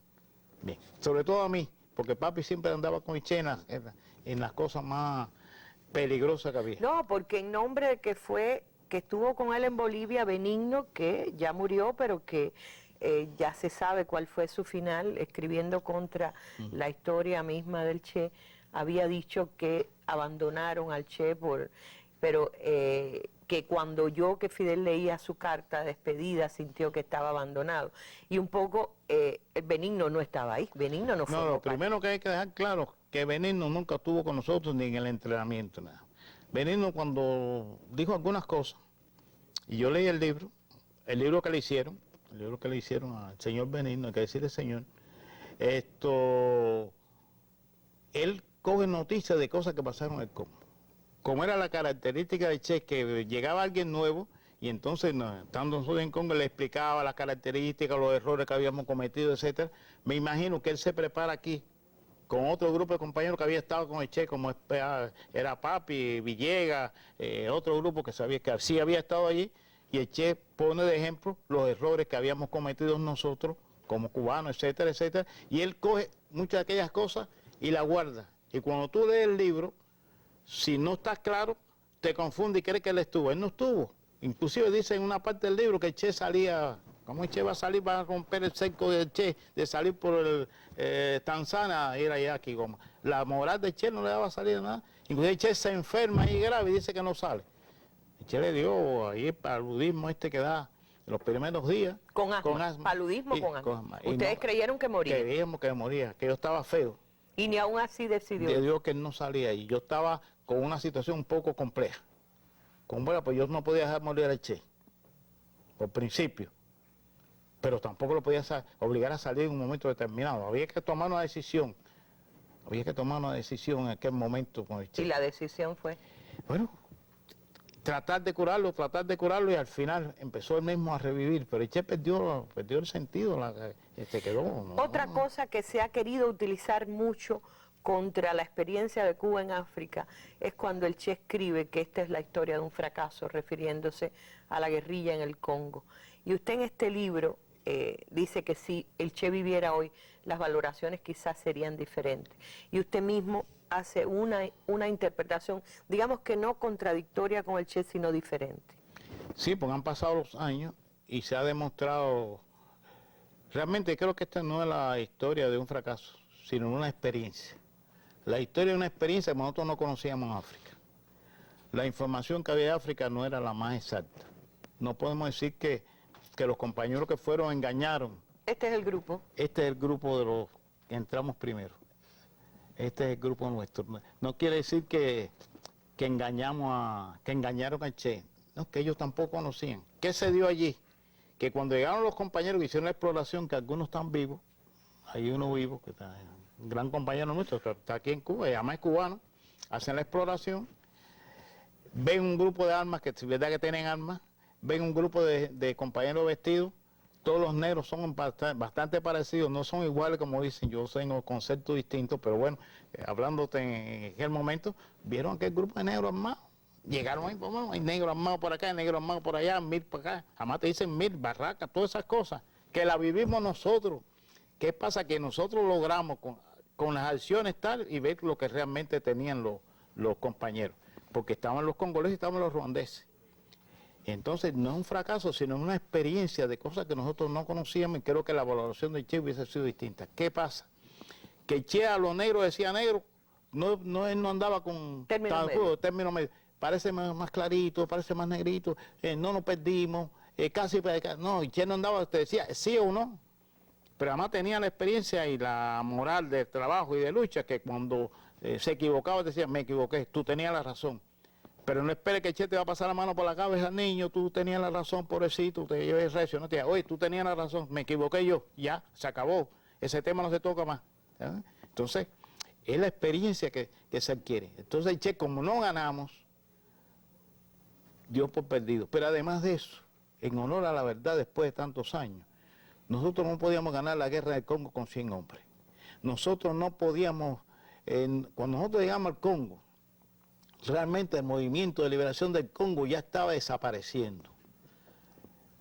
Bien, sobre todo a mí, porque papi siempre andaba con el Che en las cosas más peligrosas que había. No, porque en nombre de que estuvo con él en Bolivia, Benigno, que ya murió, pero que ya se sabe cuál fue su final, escribiendo contra la historia misma del Che, había dicho que abandonaron al Che pero que cuando oyó que Fidel leía su carta de despedida sintió que estaba abandonado. Y un poco Benigno no estaba ahí, Benigno no fue. No, lo primero que hay que dejar claro que Benigno nunca estuvo con nosotros ni en el entrenamiento, nada. Benigno cuando dijo algunas cosas, y yo leí el libro que le hicieron al señor Benigno, hay que decirle señor, él coge noticias de cosas que pasaron en el Congo. Como era la característica de Che, que llegaba alguien nuevo y entonces, estando nosotros en Congo, le explicaba las características, los errores que habíamos cometido, etcétera. Me imagino que él se prepara aquí con otro grupo de compañeros que había estado con el Che, como era Papi, Villegas, otro grupo que sabía que sí había estado allí, y el Che pone de ejemplo los errores que habíamos cometido nosotros como cubanos, etcétera, etcétera, y él coge muchas de aquellas cosas y las guarda. Y cuando tú lees el libro, si no estás claro, te confunde y crees que él estuvo. Él no estuvo. Inclusive dice en una parte del libro que el Che salía, ¿cómo el Che va a salir? Va a romper el cerco del Che, de salir por el Tanzania, ir allá aquí, Goma. La moral del Che no le daba a salir nada. Inclusive el Che se enferma ahí grave y dice que no sale. El Che le dio ahí paludismo que da en los primeros días. Con asma. Paludismo con asma. Ustedes creyeron que moría. Creíamos que moría, que yo estaba feo. Y ni aún así decidió. Le dijo que él no salía y yo estaba con una situación un poco compleja. Pues yo no podía dejar morir al Che, por principio. Pero tampoco lo podía obligar a salir en un momento determinado. Había que tomar una decisión. En aquel momento con el Che. ¿Y la decisión fue? Bueno, tratar de curarlo y al final empezó él mismo a revivir. Pero el Che perdió el sentido, se quedó. Otra cosa que se ha querido utilizar mucho contra la experiencia de Cuba en África es cuando el Che escribe que esta es la historia de un fracaso, refiriéndose a la guerrilla en el Congo. Y usted en este libro dice que si el Che viviera hoy, las valoraciones quizás serían diferentes. Y usted mismo hace una interpretación, digamos que no contradictoria con el Che, sino diferente. Sí, porque han pasado los años y se ha demostrado. Realmente creo que esta no es la historia de un fracaso, sino una experiencia. La historia de una experiencia que nosotros no conocíamos en África. La información que había en África no era la más exacta. No podemos decir que los compañeros que fueron engañaron. Este es el grupo. Este es el grupo de los que entramos primero. Este es el grupo nuestro. No quiere decir que engañaron al Che. No, que ellos tampoco conocían. ¿Qué se dio allí? Que cuando llegaron los compañeros que hicieron la exploración, que algunos están vivos, hay uno vivo, que está un gran compañero nuestro, que está aquí en Cuba, y además es cubano, hacen la exploración, ven un grupo de armas, que es verdad que tienen armas, ven un grupo de compañeros vestidos, todos los negros son bastante parecidos, no son iguales como dicen, yo tengo conceptos distintos, pero bueno, hablándote en aquel momento, vieron aquel grupo de negros armados. Llegaron ahí, bueno, hay negros armados por acá, hay negros armados por allá, mil por acá. Jamás te dicen mil, barracas, todas esas cosas, que las vivimos nosotros. ¿Qué pasa? Que nosotros logramos con las acciones tal y ver lo que realmente tenían los compañeros, porque estaban los congoleses y estaban los ruandeses. Entonces no es un fracaso, sino una experiencia de cosas que nosotros no conocíamos, y creo que la valoración de Che hubiese sido distinta. ¿Qué pasa? Que Che a los negros decía negro, él no andaba con término medio. Parece más clarito, parece más negrito, no nos perdimos, casi, no, y Che no andaba, te decía sí o no, pero además tenía la experiencia y la moral de trabajo y de lucha, que cuando se equivocaba te decía, me equivoqué, tú tenías la razón. Pero no esperes que Che te va a pasar la mano por la cabeza al niño, tú tenías la razón, pobrecito, te lleves recio, no te digas, oye, tú tenías la razón, me equivoqué yo, ya, se acabó, ese tema no se toca más. ¿Sabes? Entonces, es la experiencia que se adquiere. Entonces, Che, como no ganamos, dio por perdido. Pero además de eso, en honor a la verdad, después de tantos años, nosotros no podíamos ganar la guerra del Congo con 100 hombres. Nosotros no podíamos, cuando nosotros llegamos al Congo, realmente el movimiento de liberación del Congo ya estaba desapareciendo.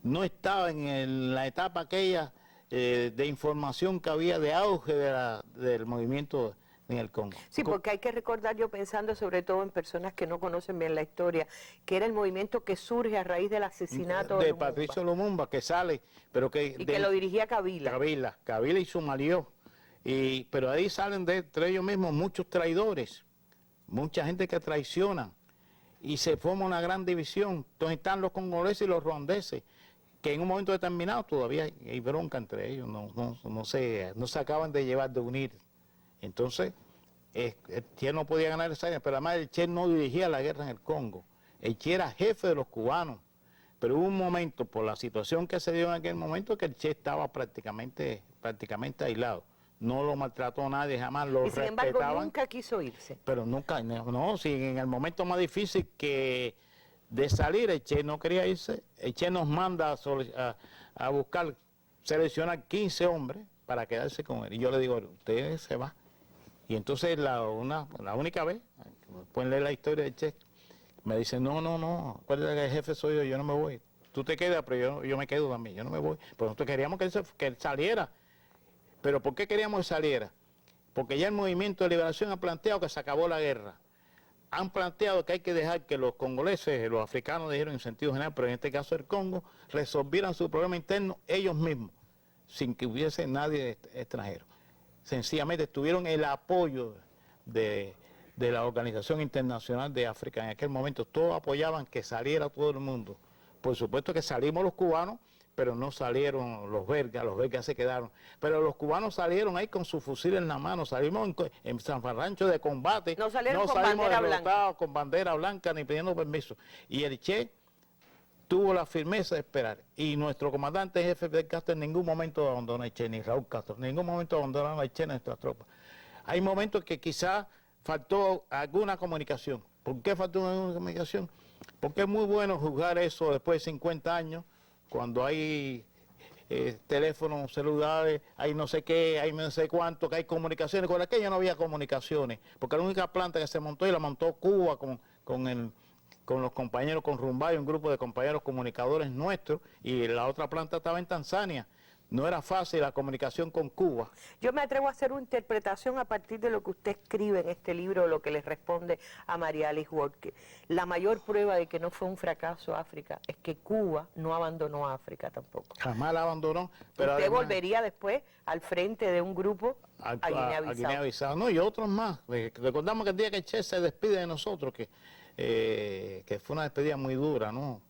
No estaba en la etapa aquella de información que había de auge del movimiento en el Congo. Sí, porque hay que recordar, yo pensando sobre todo en personas que no conocen bien la historia, que era el movimiento que surge a raíz del asesinato de Lumumba. Patricio Lumumba, que sale, pero que... que lo dirigía Kabila. Kabila y Soumalió. Pero ahí salen entre ellos mismos muchos traidores, mucha gente que traiciona, y se forma una gran división. Entonces están los congoleses y los ruandeses, que en un momento determinado todavía hay bronca entre ellos, no se acaban de llevar, de unir. Entonces, el Che no podía ganar esa guerra, pero además el Che no dirigía la guerra en el Congo. El Che era jefe de los cubanos, pero hubo un momento, por la situación que se dio en aquel momento, que el Che estaba prácticamente aislado. No lo maltrató nadie, jamás lo respetaban. Y sin embargo nunca quiso irse. Pero nunca, si en el momento más difícil de salir, el Che no quería irse. El Che nos manda a buscar, seleccionar 15 hombres para quedarse con él. Y yo le digo, usted se va. Y entonces la única vez, pueden leer la historia del Che, me dice, no, acuérdate que el jefe soy yo no me voy. Tú te quedas, pero yo me quedo también, yo no me voy. Pero nosotros queríamos que él saliera. ¿Pero por qué queríamos que saliera? Porque ya el movimiento de liberación ha planteado que se acabó la guerra. Han planteado que hay que dejar que los congoleses, los africanos dijeron en sentido general, pero en este caso el Congo, resolvieran su problema interno ellos mismos, sin que hubiese nadie extranjero. Sencillamente tuvieron el apoyo de la Organización Internacional de África. En aquel momento todos apoyaban que saliera todo el mundo. Por supuesto que salimos los cubanos, pero no salieron los belgas se quedaron. Pero los cubanos salieron ahí con su fusil en la mano, salimos en San Francisco de combate. No salieron con salimos bandera blanca. Con bandera blanca ni pidiendo permiso. Y el Che tuvo la firmeza de esperar. Y nuestro comandante jefe Fidel Castro en ningún momento abandonó a Che, ni Raúl Castro, en ningún momento abandonaron a Che en nuestras tropas. Hay momentos que quizás faltó alguna comunicación. ¿Por qué faltó alguna comunicación? Porque es muy bueno juzgar eso después de 50 años, cuando hay teléfonos celulares, hay no sé qué, hay no sé cuánto, que hay comunicaciones. Con aquella no había comunicaciones, porque la única planta que se montó y la montó Cuba con los compañeros, con Rumbay, un grupo de compañeros comunicadores nuestros, y la otra planta estaba en Tanzania. No era fácil la comunicación con Cuba. Yo me atrevo a hacer una interpretación a partir de lo que usted escribe en este libro, lo que le responde a María Alice Ward, que la mayor prueba de que no fue un fracaso África es que Cuba no abandonó a África tampoco. Jamás la abandonó. Pero usted además, volvería después al frente de un grupo a Guinea-Bissau. No, y otros más. Recordamos que el día que Che se despide de nosotros, que fue una despedida muy dura, ¿no?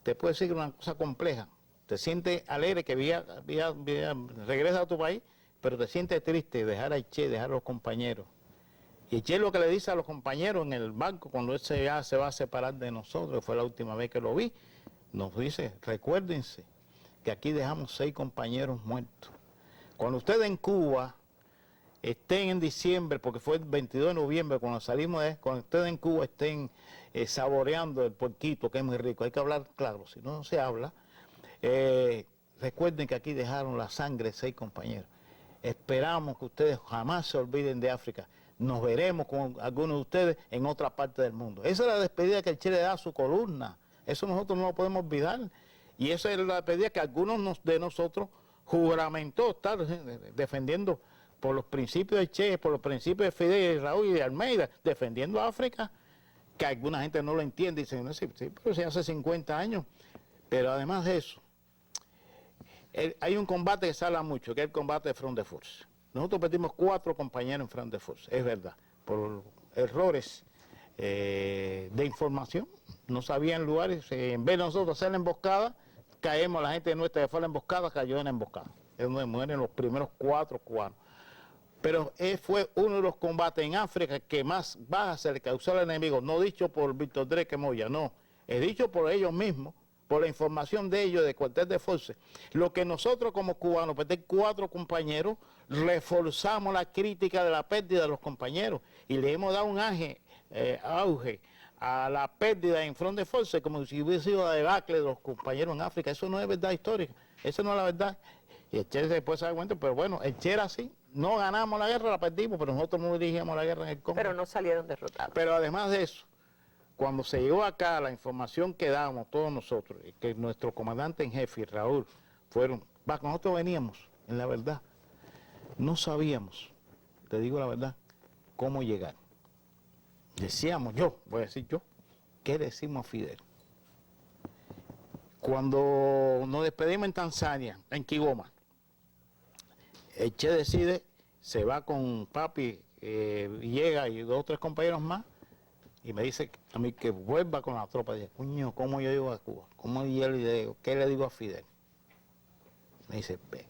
Te puedo decir que una cosa compleja. Te sientes alegre que regresa a tu país, pero te sientes triste dejar a Che, dejar a los compañeros. Y Che lo que le dice a los compañeros en el banco, cuando él ya se va a separar de nosotros, fue la última vez que lo vi, nos dice, recuérdense que aquí dejamos 6 compañeros muertos. Cuando ustedes en Cuba estén en diciembre, porque fue el 22 de noviembre cuando salimos cuando ustedes en Cuba estén saboreando el puerquito, que es muy rico, hay que hablar claro, si no se habla. Recuerden que aquí dejaron la sangre de 6 compañeros. Esperamos que ustedes jamás se olviden de África. Nos veremos con algunos de ustedes en otra parte del mundo. Esa es la despedida que el Che le da a su columna. Eso nosotros no lo podemos olvidar. Y esa es la despedida que algunos de nosotros juramentó estar defendiendo por los principios de Che, por los principios de Fidel, de Raúl y de Almeida, defendiendo a África, que alguna gente no lo entiende y dicen, no, sí, pero si hace 50 años. Pero además de eso, hay un combate que se habla mucho, que es el combate de Front de Force. Nosotros perdimos 4 compañeros en Front de Force, es verdad, por errores de información. No sabían lugares, en vez de nosotros hacer la emboscada, caemos, la gente nuestra que fue a la emboscada cayó en la emboscada. Es donde mueren los primeros 4 cubanos. Pero fue uno de los combates en África que más bajas se le causó al enemigo, no dicho por Víctor Dreque Moya, no, es dicho por ellos mismos, por la información de ellos, de cuartel de fuerza. Lo que nosotros como cubanos, perder 4 compañeros, reforzamos la crítica de la pérdida de los compañeros y le hemos dado un auge a la pérdida en front de fuerza como si hubiese sido la debacle de los compañeros en África. Eso no es verdad histórica, eso no es la verdad. Y el Che después se da cuenta, pero bueno, el Che era así. No ganamos la guerra, la perdimos, pero nosotros no dirigíamos la guerra en el Congo. Pero no salieron derrotados. Pero además de eso, cuando se llegó acá, la información que dábamos todos nosotros, que nuestro comandante en jefe y Raúl fueron, nosotros veníamos, en la verdad, no sabíamos, te digo la verdad, cómo llegar. Decíamos, voy a decir yo, ¿qué decimos a Fidel? Cuando nos despedimos en Tanzania, en Kigoma, el Che decide, se va con papi, llega y 2 o 3 compañeros más, y me dice a mí que vuelva con la tropa. Dice, coño, ¿cómo yo llego a Cuba? ¿Qué le digo a Fidel? Me dice, ve.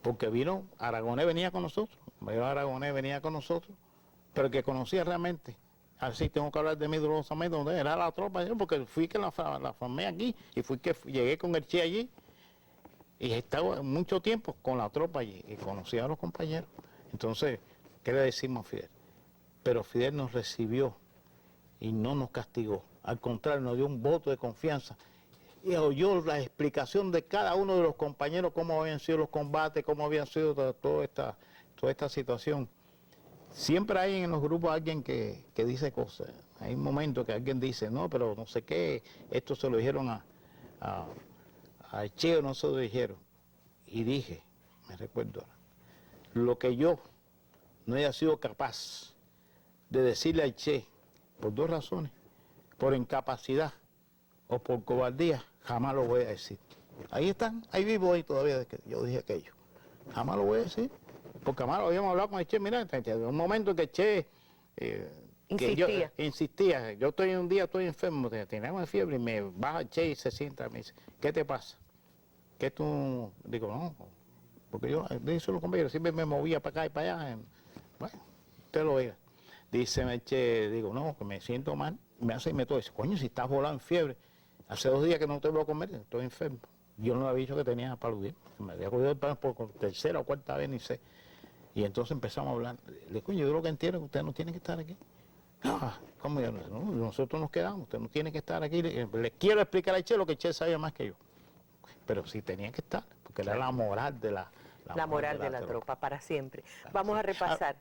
Porque vino, Aragonés venía con nosotros, pero el que conocía realmente, así tengo que hablar de mí dolorosamente, donde era la tropa, porque fui que la formé aquí, y fui que llegué con el Che allí, y estaba mucho tiempo con la tropa allí, y conocía a los compañeros. Entonces, ¿qué le decimos a Fidel? Pero Fidel nos recibió y no nos castigó. Al contrario, nos dio un voto de confianza. Y oyó la explicación de cada uno de los compañeros, cómo habían sido los combates, cómo habían sido toda esta situación. Siempre hay en los grupos alguien que dice cosas. Hay un momento que alguien dice, no, pero no sé qué, esto se lo dijeron a Che o no se lo dijeron. Y dije, me recuerdo ahora, lo que yo no haya sido capaz de decirle al Che, por 2 razones, por incapacidad o por cobardía, jamás lo voy a decir. Ahí están, ahí vivo hoy todavía de que yo dije aquello. Jamás lo voy a decir, porque jamás lo habíamos hablado con el Che. Mira, un momento que el Che insistía. Yo un día estoy enfermo, tenemos fiebre y me baja el Che y se sienta, me dice, ¿qué te pasa? ¿Qué tú? Digo, no, porque yo, dice los compañeros, siempre me movía para acá y para allá. Bueno, usted lo oiga. Dice el Che, digo, no, que me siento mal, me hace y me todo. Dice, coño, si estás volando en fiebre, hace 2 días que no te voy a comer, estoy enfermo. Yo no le había dicho que tenía paludismo, me había cogido el pan por 3ª o 4ª vez, ni sé. Y entonces empezamos a hablar. Le digo, coño, yo lo que entiendo es que usted no tiene que estar aquí. ¿Cómo yo? No, nosotros nos quedamos, usted no tiene que estar aquí. Le quiero explicar al Che lo que el Che sabía más que yo. Pero sí tenía que estar, porque era la moral de la moral de la tropa, para siempre. Vamos a repasar.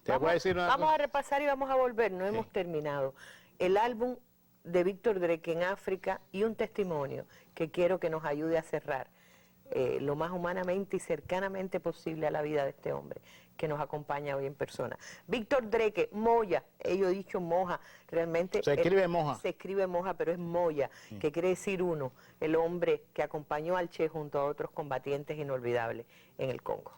Vamos a repasar y vamos a volver, no hemos terminado. El álbum de Víctor Dreque en África y un testimonio que quiero que nos ayude a cerrar lo más humanamente y cercanamente posible a la vida de este hombre que nos acompaña hoy en persona. Víctor Dreque, Moya, yo he dicho Moja, realmente... Se escribe Moja. Se escribe Moja, pero es Moya, que quiere decir uno, el hombre que acompañó al Che junto a otros combatientes inolvidables en el Congo.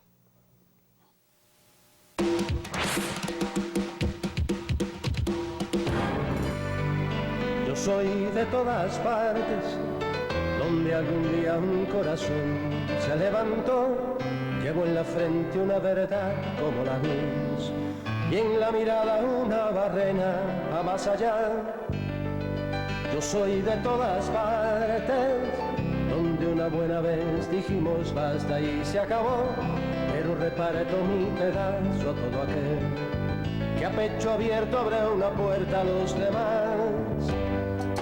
Yo soy de todas partes, donde algún día un corazón se levantó. Llevo en la frente una verdad como la luz y en la mirada una barrena a más allá. Yo soy de todas partes, donde una buena vez dijimos basta y se acabó, pero reparto mi pedazo a todo aquel que a pecho abierto abre una puerta a los demás.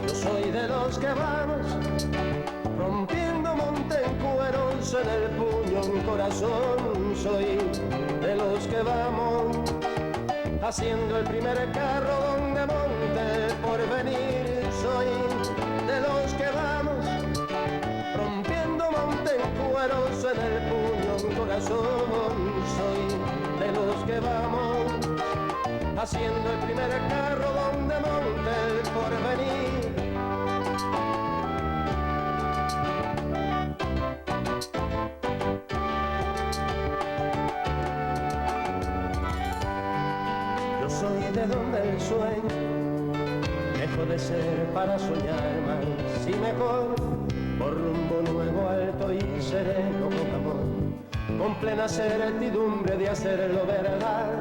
Yo soy de los que vamos rompiendo monte en cueros, en el puño un corazón. Soy de los que vamos haciendo el primer carro donde monte por venir. Soy de los que vamos rompiendo monte en cueros, en el puño un corazón, soy de los que vamos haciendo el primer carro donde monte el porvenir. Yo soy de donde el sueño dejó de ser para soñar más y mejor, por rumbo nuevo, alto y sereno con amor, con plena certidumbre de hacerlo verdad.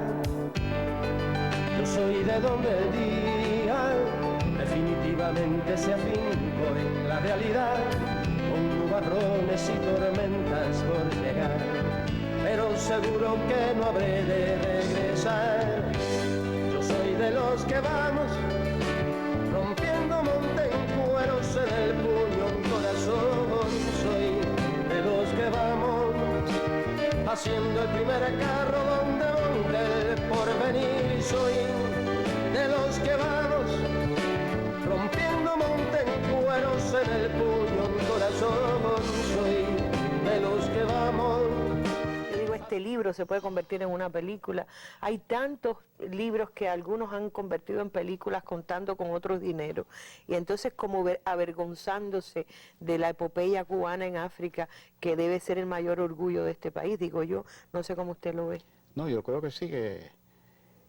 Yo soy de donde el día definitivamente se afincó en la realidad, con nubarrones y tormentas por llegar, pero seguro que no habré de regresar. Yo soy de los que vamos rompiendo monte en cueros en el puño un corazón, soy de los que vamos haciendo el primer carro donde monte el porvenir, soy de los que vamos rompiendo monte en cueros en el puño un corazón, soy de los que vamos. Este libro se puede convertir en una película. Hay tantos libros que algunos han convertido en películas contando con otros dineros. Y entonces como avergonzándose de la epopeya cubana en África, que debe ser el mayor orgullo de este país, digo yo. No sé cómo usted lo ve. No, yo creo que sí,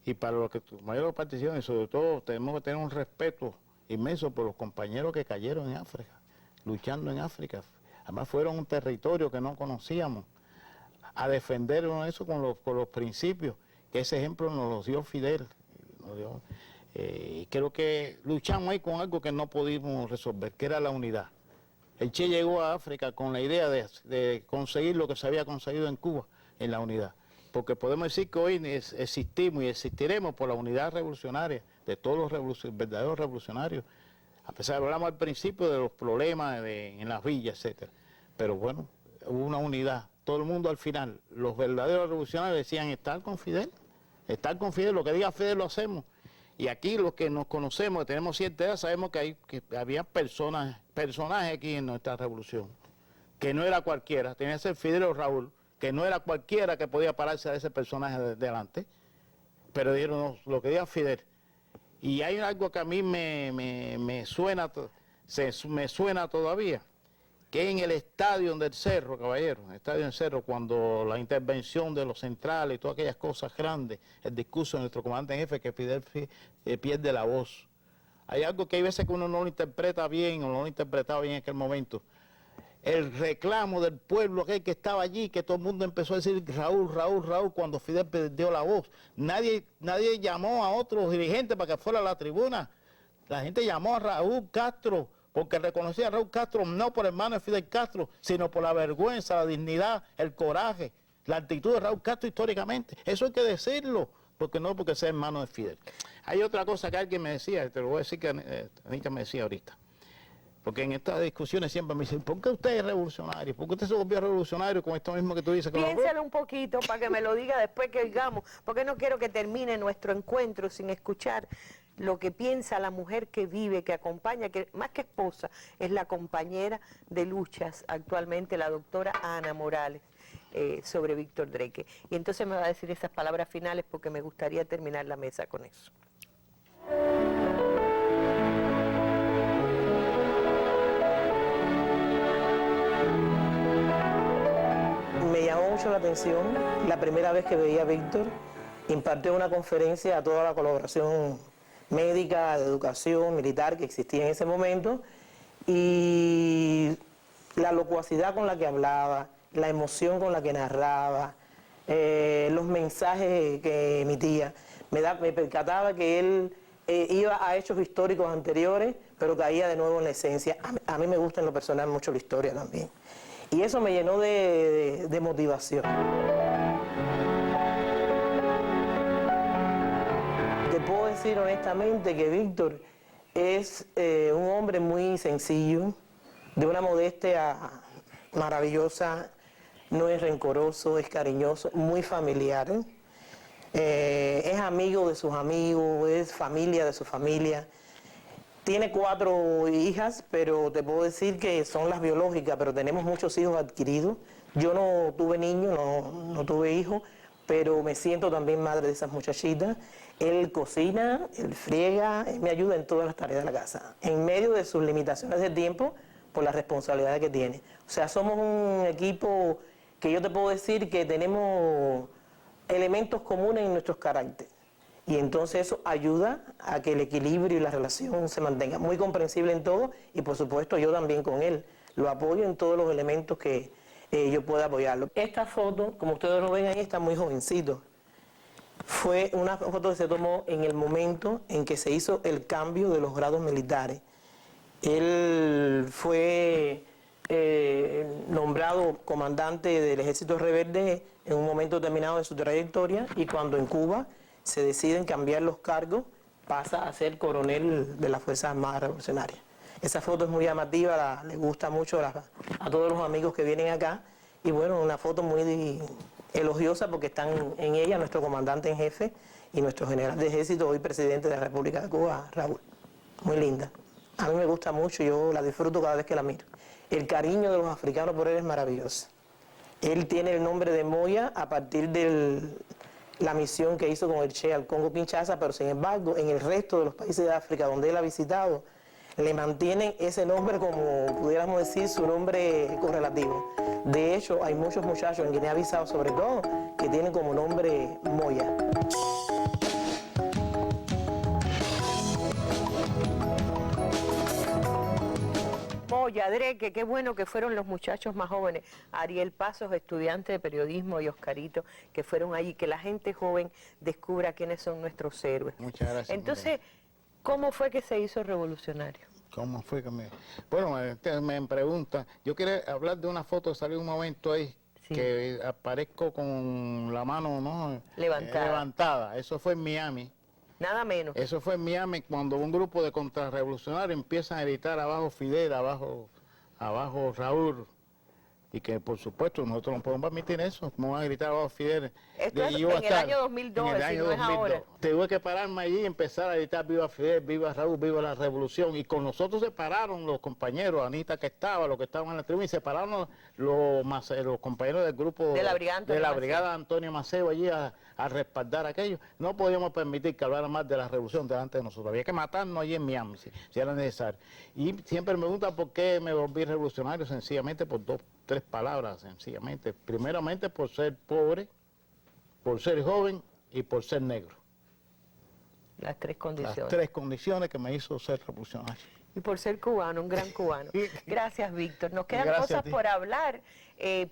y para los que mayor participación, y sobre todo tenemos que tener un respeto inmenso por los compañeros que cayeron en África, luchando en África. Además fueron un territorio que no conocíamos, a defendernos eso con los principios, que ese ejemplo nos lo dio Fidel. Y creo que luchamos ahí con algo que no pudimos resolver, que era la unidad. El Che llegó a África con la idea de conseguir lo que se había conseguido en Cuba, en la unidad. Porque podemos decir que hoy existimos y existiremos por la unidad revolucionaria de todos los verdaderos revolucionarios. A pesar de que hablamos al principio de los problemas en las villas, etc. Pero bueno, hubo una unidad. Todo el mundo al final, los verdaderos revolucionarios decían estar con Fidel, lo que diga Fidel lo hacemos. Y aquí los que nos conocemos, que tenemos cierta edad, sabemos que había personajes aquí en nuestra revolución, que no era cualquiera, tenía que ser Fidel o Raúl, que no era cualquiera que podía pararse a ese personaje delante, pero dijeron no, lo que diga Fidel. Y hay algo que a mí me suena todavía, que en el estadio del Cerro, caballero, en el estadio del Cerro, cuando la intervención de los centrales y todas aquellas cosas grandes, el discurso de nuestro comandante en jefe, que Fidel pierde la voz. Hay algo que hay veces que uno no lo interpreta bien o no lo interpretaba bien en aquel momento. El reclamo del pueblo aquel que estaba allí, que todo el mundo empezó a decir Raúl, Raúl, Raúl, cuando Fidel perdió la voz. Nadie llamó a otros dirigentes para que fuera a la tribuna. La gente llamó a Raúl Castro, porque reconocía a Raúl Castro no por hermano de Fidel Castro, sino por la vergüenza, la dignidad, el coraje, la actitud de Raúl Castro históricamente. Eso hay que decirlo, porque no porque sea hermano de Fidel. Hay otra cosa que alguien me decía, te lo voy a decir que Anita me decía ahorita, porque en estas discusiones siempre me dicen, ¿por qué usted es revolucionario? ¿Por qué usted se volvió revolucionario con esto mismo que tú dices? Piénsalo un poquito para que me lo diga después que oigamos, porque no quiero que termine nuestro encuentro sin escuchar lo que piensa la mujer que vive, que acompaña, que más que esposa, es la compañera de luchas actualmente, la doctora Ana Morales, sobre Víctor Drecke. Y entonces me va a decir esas palabras finales porque me gustaría terminar la mesa con eso. Me llamó mucho la atención la primera vez que veía a Víctor, impartió una conferencia a toda la colaboración médica, de educación, militar que existía en ese momento, y la locuacidad con la que hablaba, la emoción con la que narraba, los mensajes que emitía, me percataba que él iba a hechos históricos anteriores, pero caía de nuevo en la esencia. A mí me gusta en lo personal mucho la historia también. Y eso me llenó de motivación. Te puedo decir honestamente que Víctor es un hombre muy sencillo, de una modestia maravillosa, no es rencoroso, es cariñoso, muy familiar. Es amigo de sus amigos, es familia de su familia. Tiene 4 hijas, pero te puedo decir que son las biológicas, pero tenemos muchos hijos adquiridos. Yo no tuve niños, no tuve hijos, pero me siento también madre de esas muchachitas. Él cocina, él friega, él me ayuda en todas las tareas de la casa, en medio de sus limitaciones de tiempo por las responsabilidades que tiene. O sea, somos un equipo que yo te puedo decir que tenemos elementos comunes en nuestros caracteres. Y entonces eso ayuda a que el equilibrio y la relación se mantenga. Muy comprensible en todo y por supuesto yo también con él. Lo apoyo en todos los elementos que yo pueda apoyarlo. Esta foto, como ustedes lo ven ahí, está muy jovencito. Fue una foto que se tomó en el momento en que se hizo el cambio de los grados militares. Él fue nombrado comandante del Ejército Rebelde en un momento determinado de su trayectoria y cuando en Cuba se deciden cambiar los cargos, pasa a ser coronel de las Fuerzas Armadas Revolucionarias. Esa foto es muy llamativa, le gusta mucho a todos los amigos que vienen acá y bueno, una foto muy elogiosa porque están en ella nuestro comandante en jefe y nuestro general de ejército, hoy presidente de la República de Cuba, Raúl. Muy linda. A mí me gusta mucho, yo la disfruto cada vez que la miro. El cariño de los africanos por él es maravilloso. Él tiene el nombre de Moya a partir de la misión que hizo con el Che al Congo-Kinshasa, pero sin embargo, en el resto de los países de África donde él ha visitado, le mantienen ese nombre como, pudiéramos decir, su nombre correlativo. De hecho, hay muchos muchachos en Guinea-Bissau, sobre todo, que tienen como nombre Moya. Moya, Dreque, qué bueno que fueron los muchachos más jóvenes, Ariel Pasos, estudiante de periodismo, y Oscarito, que fueron allí, que la gente joven descubra quiénes son nuestros héroes. Muchas gracias. Entonces, ¿cómo fue que se hizo revolucionario? ¿Cómo fue que me...? Bueno, me pregunta, yo quería hablar de una foto, salió un momento ahí, Sí. que aparezco con la mano, ¿no? Levantada. Eso fue en Miami. Nada menos. Eso fue en Miami cuando un grupo de contrarrevolucionarios empiezan a gritar abajo Fidel, abajo Raúl, y que por supuesto nosotros no podemos permitir eso, como van a gritar abajo Fidel. Esto es en el año 2002, en el año si no es 2002. ahora. Tuve que pararme allí y empezar a gritar viva Fidel, viva Raúl, viva la revolución, y con nosotros se pararon los compañeros, Anita que estaba, los que estaban en la tribuna, y se pararon los compañeros del grupo De la brigada Antonio Maceo allí a respaldar aquello. No podíamos permitir que hablaran más de la revolución delante de nosotros. Había que matarnos allí en Miami, si era necesario. Y siempre me preguntan por qué me volví revolucionario, sencillamente por 3 palabras, sencillamente. Primeramente por ser pobre, por ser joven y por ser negro. Las 3 condiciones. Las 3 condiciones que me hizo ser revolucionario. Y por ser cubano, un gran cubano. Gracias, Víctor. Nos quedan Gracias cosas por hablar,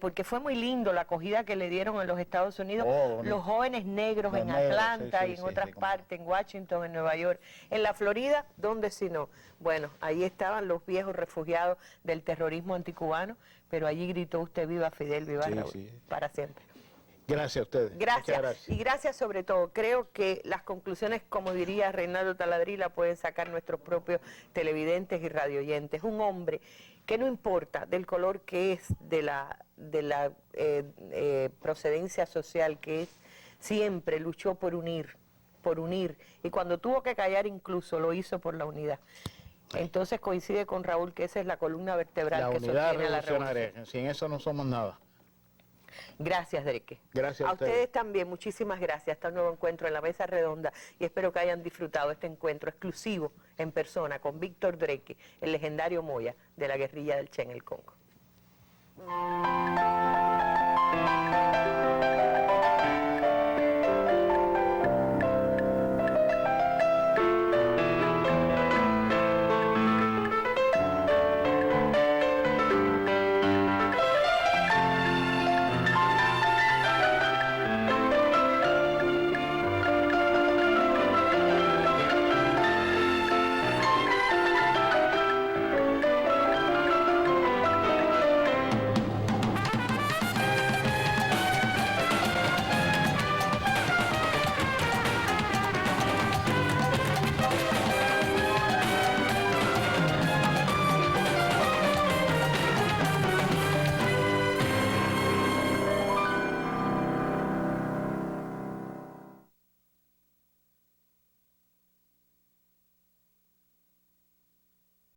porque fue muy lindo la acogida que le dieron en los Estados Unidos los jóvenes negros Los en negros, Atlanta sí, y en sí, otras sí, partes, en Washington, en Nueva York. En la Florida, ¿dónde si no? Bueno, ahí estaban los viejos refugiados del terrorismo anticubano, pero allí gritó usted viva Fidel, viva Raúl, para siempre. Gracias a ustedes. Gracias. Gracias. Y gracias sobre todo. Creo que las conclusiones, como diría Reinaldo Taladrila, pueden sacar nuestros propios televidentes y radioyentes. Un hombre que no importa del color que es, de la procedencia social que es, siempre luchó por unir, y cuando tuvo que callar incluso lo hizo por la unidad. Entonces coincide con Raúl que esa es la columna vertebral que sostiene a la revolución. Sin eso no somos nada. Dreque. Gracias a ustedes también, muchísimas gracias. Hasta un nuevo encuentro en la Mesa Redonda y espero que hayan disfrutado este encuentro exclusivo en persona con Víctor Dreque, el legendario Moya de la guerrilla del Che en el Congo.